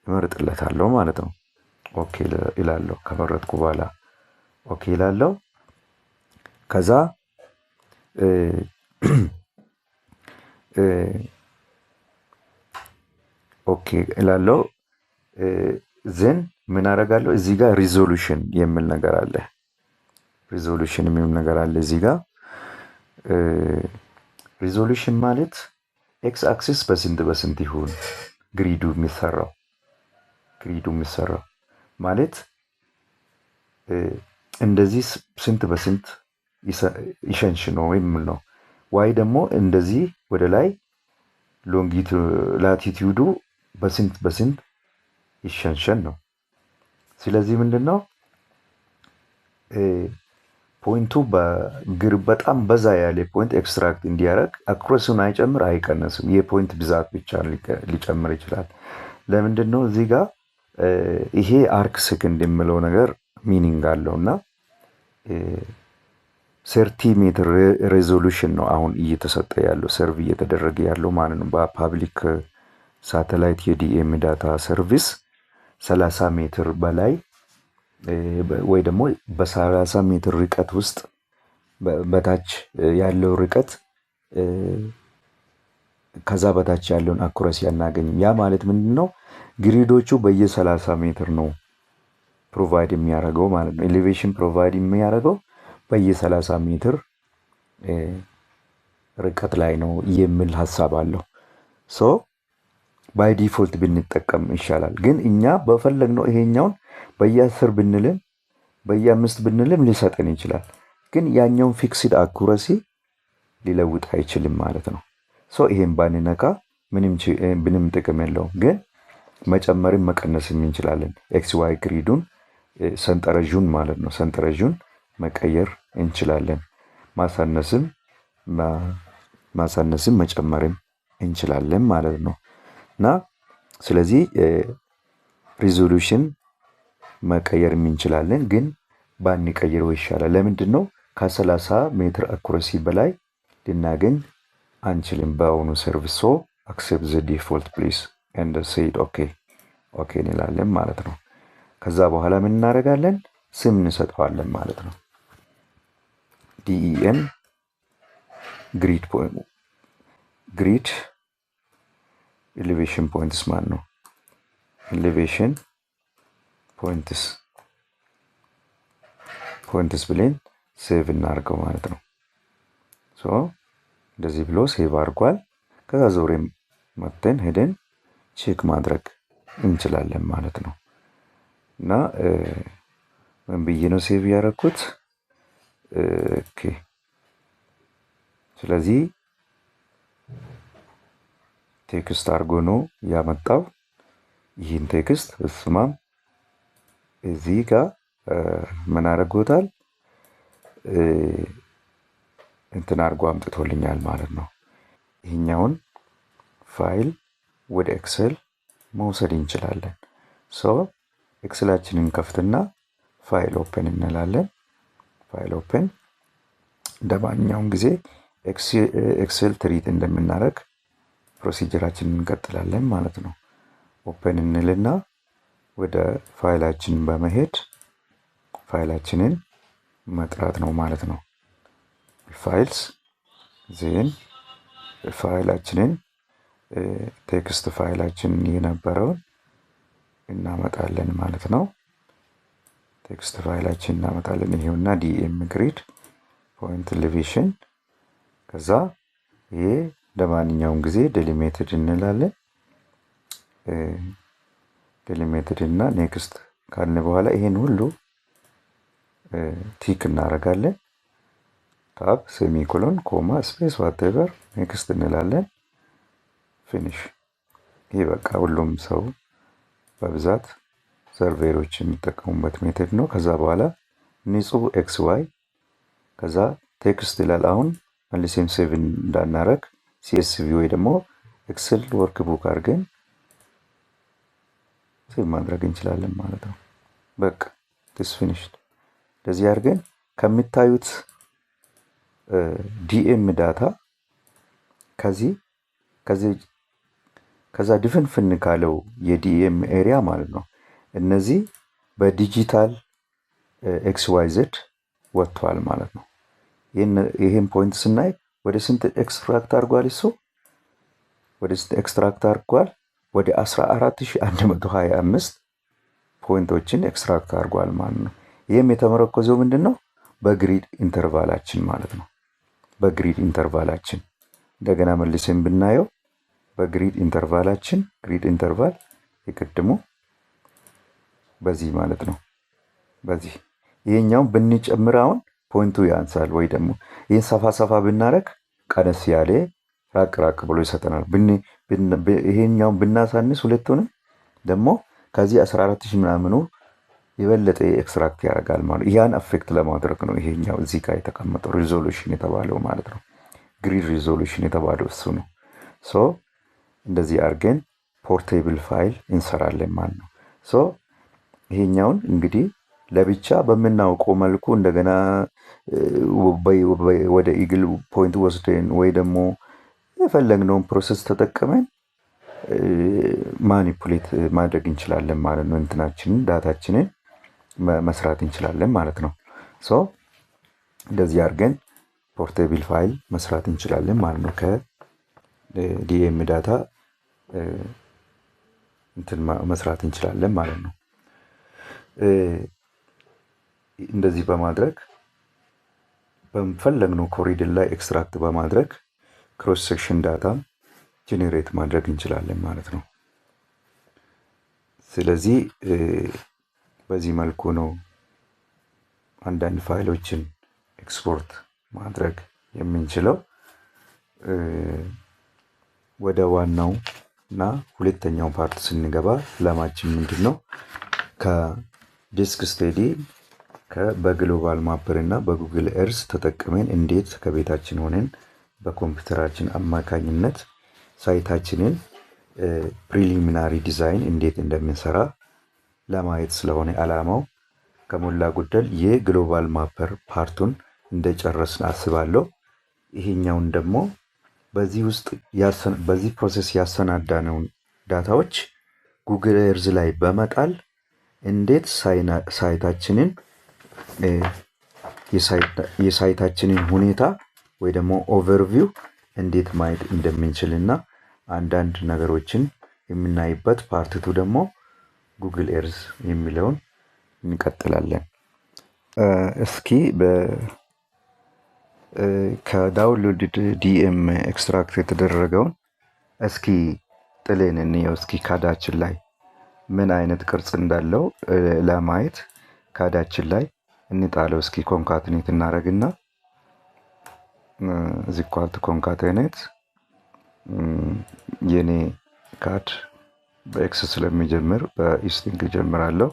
S1: እመርጥለታለሁ ማለት ነው። ኦኬ እላለሁ። ከመረጥኩ በኋላ ኦኬ እላለሁ። ከዛ ኦኬ እላለሁ። ዜን ምን አደርጋለሁ? እዚህ ጋር ሪዞሉሽን የሚል ነገር አለ። ሪዞሉሽን የሚል ነገር አለ እዚህ ጋር። ሪዞሉሽን ማለት ኤክስ አክሲስ በስንት ይሁን ግሪዱ የሚሰራው ማለት እንደዚህ ስንት በስንት ይሸንሽነው የሚል ነው። ዋይ ደግሞ እንደዚህ ወደ ላይ ላቲቲዩዱ በስንት ይሸንሸን ነው። ስለዚህ ምንድነው ፖይንቱ በጣም በዛ ያለ ፖይንት ኤክስትራክት እንዲያደርግ አኩሬሲውን አይጨምር አይቀነስም። የፖይንት ብዛት ብቻ ሊጨምር ይችላል። ለምንድነው እዚህ ጋር ይሄ አርክ ሰከንድ የሚለው ነገር ሚኒንግ አለውና 30 ሜትር ሬዞሉሽን ነው አሁን እየተሰጠ ያለው ሰርቭ እየተደረገ ያለው ማለት ነው። በፓብሊክ ሳተላይት የዲኤም ዳታ ሰርቪስ 30 ሜትር በላይ ወይ ደግሞ በ30 ሜትር ርቀት ውስጥ በታች ያለው ርቀት ከዛ በታች ያለውን አኩሬሲ አናገኝም። ያ ማለት ምንድነው ግሪዶቹ በየ30 ሜትር ነው ፕሮቫይድ የሚያደርገው ማለት ነው። ኤሌቬሽን ፕሮቫይድ የሚያደርገው በየ30 ሜትር ርቀት ላይ ነው የሚል ሀሳብ አለው። ሶ ባይ ዲፎልት ብንጠቀም ይሻላል። ግን እኛ በፈለግነው ይሄኛውን በየ10 ብንልም በየ5 ብንልም ሊሰጠን ይችላል። ግን ያኛውን ፊክስድ አኩረሲ ሊለውጥ አይችልም ማለት ነው። ሶ ይሄን ባንነካ ምንም ጥቅም የለውም። ግን መጨመርም መቀነስም እንችላለን። ኤክስ ዋይ ግሪዱን ሰንጠረዡን ማለት ነው። ሰንጠረዡን መቀየር እንችላለን። ማሳነስም መጨመርም እንችላለን ማለት ነው። እና ስለዚህ ሪዞሉሽን መቀየርም እንችላለን፣ ግን ባንቀይረው ይሻላል። ለምንድን ነው? ከ30 ሜትር አኩረሲ በላይ ልናገኝ አንችልም በአሁኑ ሰርቪስ። ሶ አክሴፕት ዘ ዲፎልት ፕሊዝ ኤንድ ሴድ ኦኬ እንላለን ማለት ነው። ከዛ በኋላ ምን እናደርጋለን? ስም እንሰጠዋለን ማለት ነው። ዲኢኤም ግሪድ ኤሌቬሽን ፖይንትስ ማለት ነው። ኤሌቬሽን ፖይንትስ ብለን ሴቭ እናድርገው ማለት ነው። ሶ እንደዚህ ብሎ ሴቭ አድርጓል። ከዛ ዞሬም መጥተን ሄደን ቼክ ማድረግ እንችላለን ማለት ነው። እና ምን ብዬ ነው ሴቭ ያደረኩት? ኦኬ ስለዚህ ቴክስት አድርጎ ነው ያመጣው። ይህን ቴክስት እስማም እዚህ ጋር ምን አድርጎታል? እንትን አድርጎ አምጥቶልኛል ማለት ነው። ይህኛውን ፋይል ወደ ኤክሰል መውሰድ እንችላለን። ሶ ኤክሰላችንን ከፍትና ፋይል ኦፕን እንላለን። ፋይል ኦፕን እንደ ማንኛውም ጊዜ ኤክሴል ትሪት እንደምናደርግ ፕሮሲጀራችንን እንቀጥላለን ማለት ነው። ኦፕን እንልና ወደ ፋይላችን በመሄድ ፋይላችንን መጥራት ነው ማለት ነው። ፋይልስ ዜን ፋይላችንን ቴክስት ፋይላችንን የነበረውን እናመጣለን ማለት ነው። ቴክስት ፋይላችን እናመጣለን። ይሄውና ዲኤም ግሪድ ፖይንት ኤሌቬሽን። ከዛ ይሄ ለማንኛውም ጊዜ ዴሊሜትድ እንላለን። ዴሊሜትድ እና ኔክስት ካልን በኋላ ይሄን ሁሉ ቲክ እናደርጋለን። ታብ ሴሚኮሎን ኮማ ስፔስ ዋቴቨር ኔክስት እንላለን። ፊኒሽ። ይሄ በቃ ሁሉም ሰው በብዛት ሰርቬሮች የሚጠቀሙበት ሜተድ ነው። ከዛ በኋላ ንጹህ ኤክስ ዋይ ከዛ ቴክስት ይላል። አሁን መልሴም ሴቭ እንዳናረግ ሲኤስቪ ወይ ደግሞ ኤክሰል ወርክ ቡክ አድርገን ሴቭ ማድረግ እንችላለን ማለት ነው። በቃ ዲስ ፊኒሽድ። እንደዚህ አድርገን ከሚታዩት ዲኤም ዳታ ከዛ ድፍንፍን ካለው የዲኤም ኤሪያ ማለት ነው እነዚህ በዲጂታል ኤክስ ዋይ ዜድ ወጥቷል ማለት ነው። ይሄን ፖይንት ስናይ ወደ ስንት ኤክስትራክት አድርጓል? እሱ ወደ ስንት ኤክስትራክት አድርጓል? ወደ 14125 ፖይንቶችን ኤክስትራክት አድርጓል ማለት ነው። ይህም የተመረኮዘው ምንድን ነው? በግሪድ ኢንተርቫላችን ማለት ነው። በግሪድ ኢንተርቫላችን እንደገና መልሰን ብናየው በግሪድ ኢንተርቫላችን ግሪድ ኢንተርቫል የቅድሙ በዚህ ማለት ነው። በዚህ ይሄኛውን ብንጨምር አሁን ፖይንቱ ያንሳል፣ ወይ ደግሞ ይህን ሰፋ ሰፋ ብናረግ ቀነስ ያለ ራቅ ራቅ ብሎ ይሰጠናል። ይሄኛውን ብናሳንስ ሁለቱንም ደግሞ ከዚህ 14000 ምናምኑ የበለጠ ኤክስትራክት ያደርጋል ማለት ያን አፌክት ለማድረግ ነው ይሄኛው እዚህ ጋር የተቀመጠው ሪዞሉሽን የተባለው ማለት ነው። ግሪድ ሪዞሉሽን የተባለው እሱ ነው። ሶ እንደዚህ አድርገን ፖርቴብል ፋይል እንሰራለን ማለት ነው። ሶ ይሄኛውን እንግዲህ ለብቻ በምናውቀው መልኩ እንደገና ወደ ኢግል ፖይንት ወስደን ወይ ደግሞ የፈለግነውን ፕሮሰስ ተጠቅመን ማኒፑሌት ማድረግ እንችላለን ማለት ነው። እንትናችንን ዳታችንን መስራት እንችላለን ማለት ነው። ሶ እንደዚህ አድርገን ፖርቴብል ፋይል መስራት እንችላለን ማለት ነው። ከዲኤም ዳታ እንትን መስራት እንችላለን ማለት ነው። እንደዚህ በማድረግ በፈለግነው ኮሪደር ላይ ኤክስትራክት በማድረግ ክሮስ ሴክሽን ዳታ ጄኔሬት ማድረግ እንችላለን ማለት ነው። ስለዚህ በዚህ መልኩ ነው አንዳንድ ፋይሎችን ኤክስፖርት ማድረግ የምንችለው። ወደ ዋናው እና ሁለተኛው ፓርት ስንገባ ዓላማችን ምንድን ነው? ከዲስክ ስቴዲ በግሎባል ማፐር እና በጉግል ኤርዝ ተጠቅመን እንዴት ከቤታችን ሆነን በኮምፒውተራችን አማካኝነት ሳይታችንን ፕሪሊሚናሪ ዲዛይን እንዴት እንደምንሰራ ለማየት ስለሆነ ዓላማው። ከሞላ ጎደል የግሎባል ማፐር ፓርቱን እንደጨረስን አስባለሁ። ይሄኛውን ደግሞ በዚህ ፕሮሰስ ያሰናዳነውን ዳታዎች ጉግል ኤርዝ ላይ በመጣል እንዴት ሳይታችንን የሳይታችንን ሁኔታ ወይ ደግሞ ኦቨርቪው እንዴት ማየት እንደምንችልና አንዳንድ ነገሮችን የምናይበት ፓርትቱ ደግሞ ጉግል ኤርዝ የሚለውን እንቀጥላለን። እስኪ ከዳውንሎድድ ዲኤም ኤክስትራክት የተደረገውን እስኪ ጥሌን እንየው። እስኪ ካዳችን ላይ ምን አይነት ቅርጽ እንዳለው ለማየት ካዳችን ላይ እንጣለው። እስኪ ኮንካትኔት እናደርግና እዚህ ኳልት ኮንካትኔት የኔ ካድ በኤክስ ስለሚጀምር በኢስቲንግ ጀምራለሁ።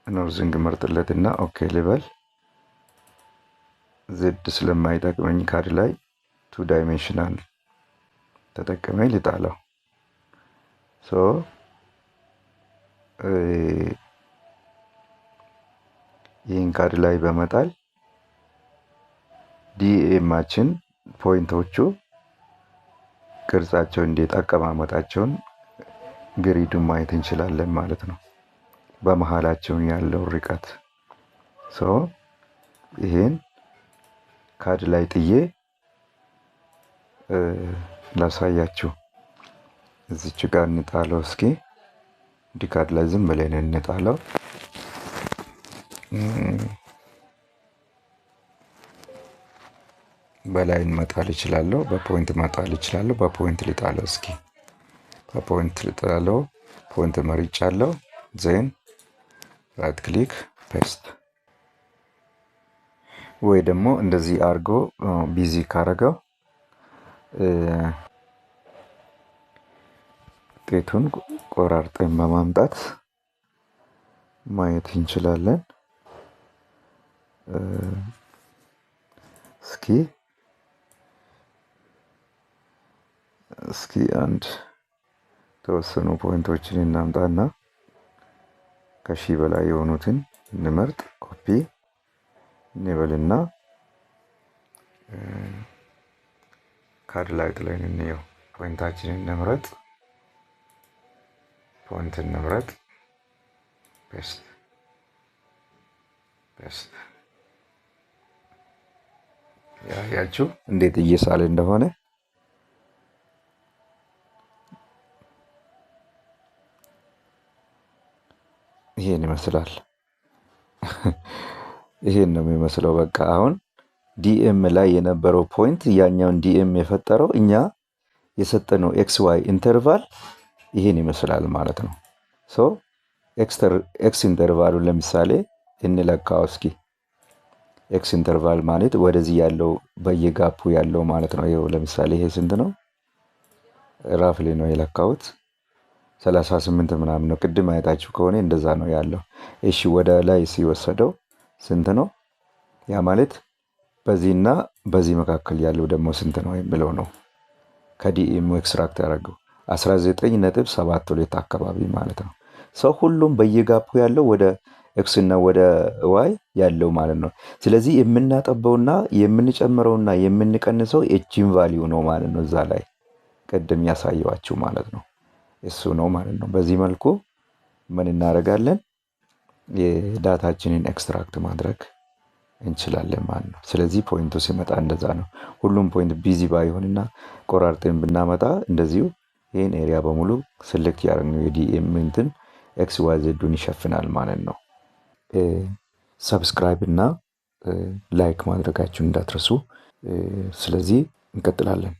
S1: ኖርዚንግ መርጥለትና ኦኬ ልበል። ዜድ ስለማይጠቅመኝ ካድ ላይ 2 ዳይሜንሽናል ተጠቅሜ ልጣለው። ይህን ካድ ላይ በመጣል ዲኤማችን ፖይንቶቹ ቅርጻቸው እንዴት አቀማመጣቸውን ግሪዱን ማየት እንችላለን ማለት ነው። በመሃላቸው ያለው ርቀት ይሄን ካድ ላይ ጥዬ ላሳያችሁ። እዚች ጋር እንጣለው። እስኪ እንዲህ ካድ ላይ ዝም ብለን እንጣለው። በላይ መጣል እችላለሁ፣ በፖይንት መጣል እችላለሁ። በፖይንት ልጣለው። እስኪ በፖይንት ልጣለው። ፖይንት መርጫለሁ። ዜን ራይት ክሊክ ፔስት። ወይ ደግሞ እንደዚህ አድርጎ ቢዚ ካረገው ውጤቱን ቆራርጠን በማምጣት ማየት እንችላለን። እስኪ አንድ ተወሰኑ ፖይንቶችን እናምጣና ከሺህ በላይ የሆኑትን እንመርጥ። ኮፒ እንበልና ካድ ላይ ጥለን እንየው። ፖይንታችንን እንምረጥ። ፖይንት እንምረጥ። ፔስት ፔስት። ያያችሁ እንዴት እየሳለ እንደሆነ። ይሄን ይመስላል። ይሄን ነው የሚመስለው። በቃ አሁን ዲኤም ላይ የነበረው ፖይንት ያኛውን ዲኤም የፈጠረው እኛ የሰጠነው ኤክስ ዋይ ኢንተርቫል ይሄን ይመስላል ማለት ነው። ኤክስ ኢንተርቫሉን ለምሳሌ እንለካው እስኪ። ኤክስ ኢንተርቫል ማለት ወደዚህ ያለው በየጋፑ ያለው ማለት ነው። ይኸው ለምሳሌ ይሄ ስንት ነው? ራፍሊ ነው የለካሁት 38 ምናምን ነው። ቅድም አይታችሁ ከሆነ እንደዛ ነው ያለው። እሺ ወደ ላይ ሲወሰደው ስንት ነው? ያ ማለት በዚህና በዚህ መካከል ያለው ደግሞ ስንት ነው የሚለው ነው። ከዲኤም ኤክስትራክት ያደረገው 19.72 አካባቢ ማለት ነው። ሁሉም በየጋፑ ያለው ወደ ኤክስ እና ወደ ዋይ ያለው ማለት ነው። ስለዚህ የምናጠበውና የምንጨምረውና የምንቀንሰው ኤችን ቫሊዩ ነው ማለት ነው። እዛ ላይ ቅድም ያሳየዋችሁ ማለት ነው። እሱ ነው ማለት ነው። በዚህ መልኩ ምን እናደርጋለን? የዳታችንን ኤክስትራክት ማድረግ እንችላለን ማለት ነው። ስለዚህ ፖይንቱ ሲመጣ እንደዛ ነው። ሁሉም ፖይንት ቢዚ ባይሆንና ቆራርጠን ብናመጣ እንደዚሁ ይህን ኤሪያ በሙሉ ሴሌክት ያደረግነው የዲኤም እንትን ኤክስ ዋይ ዜዱን ይሸፍናል ማለት ነው። ሰብስክራይብ እና ላይክ ማድረጋችሁን እንዳትረሱ። ስለዚህ እንቀጥላለን።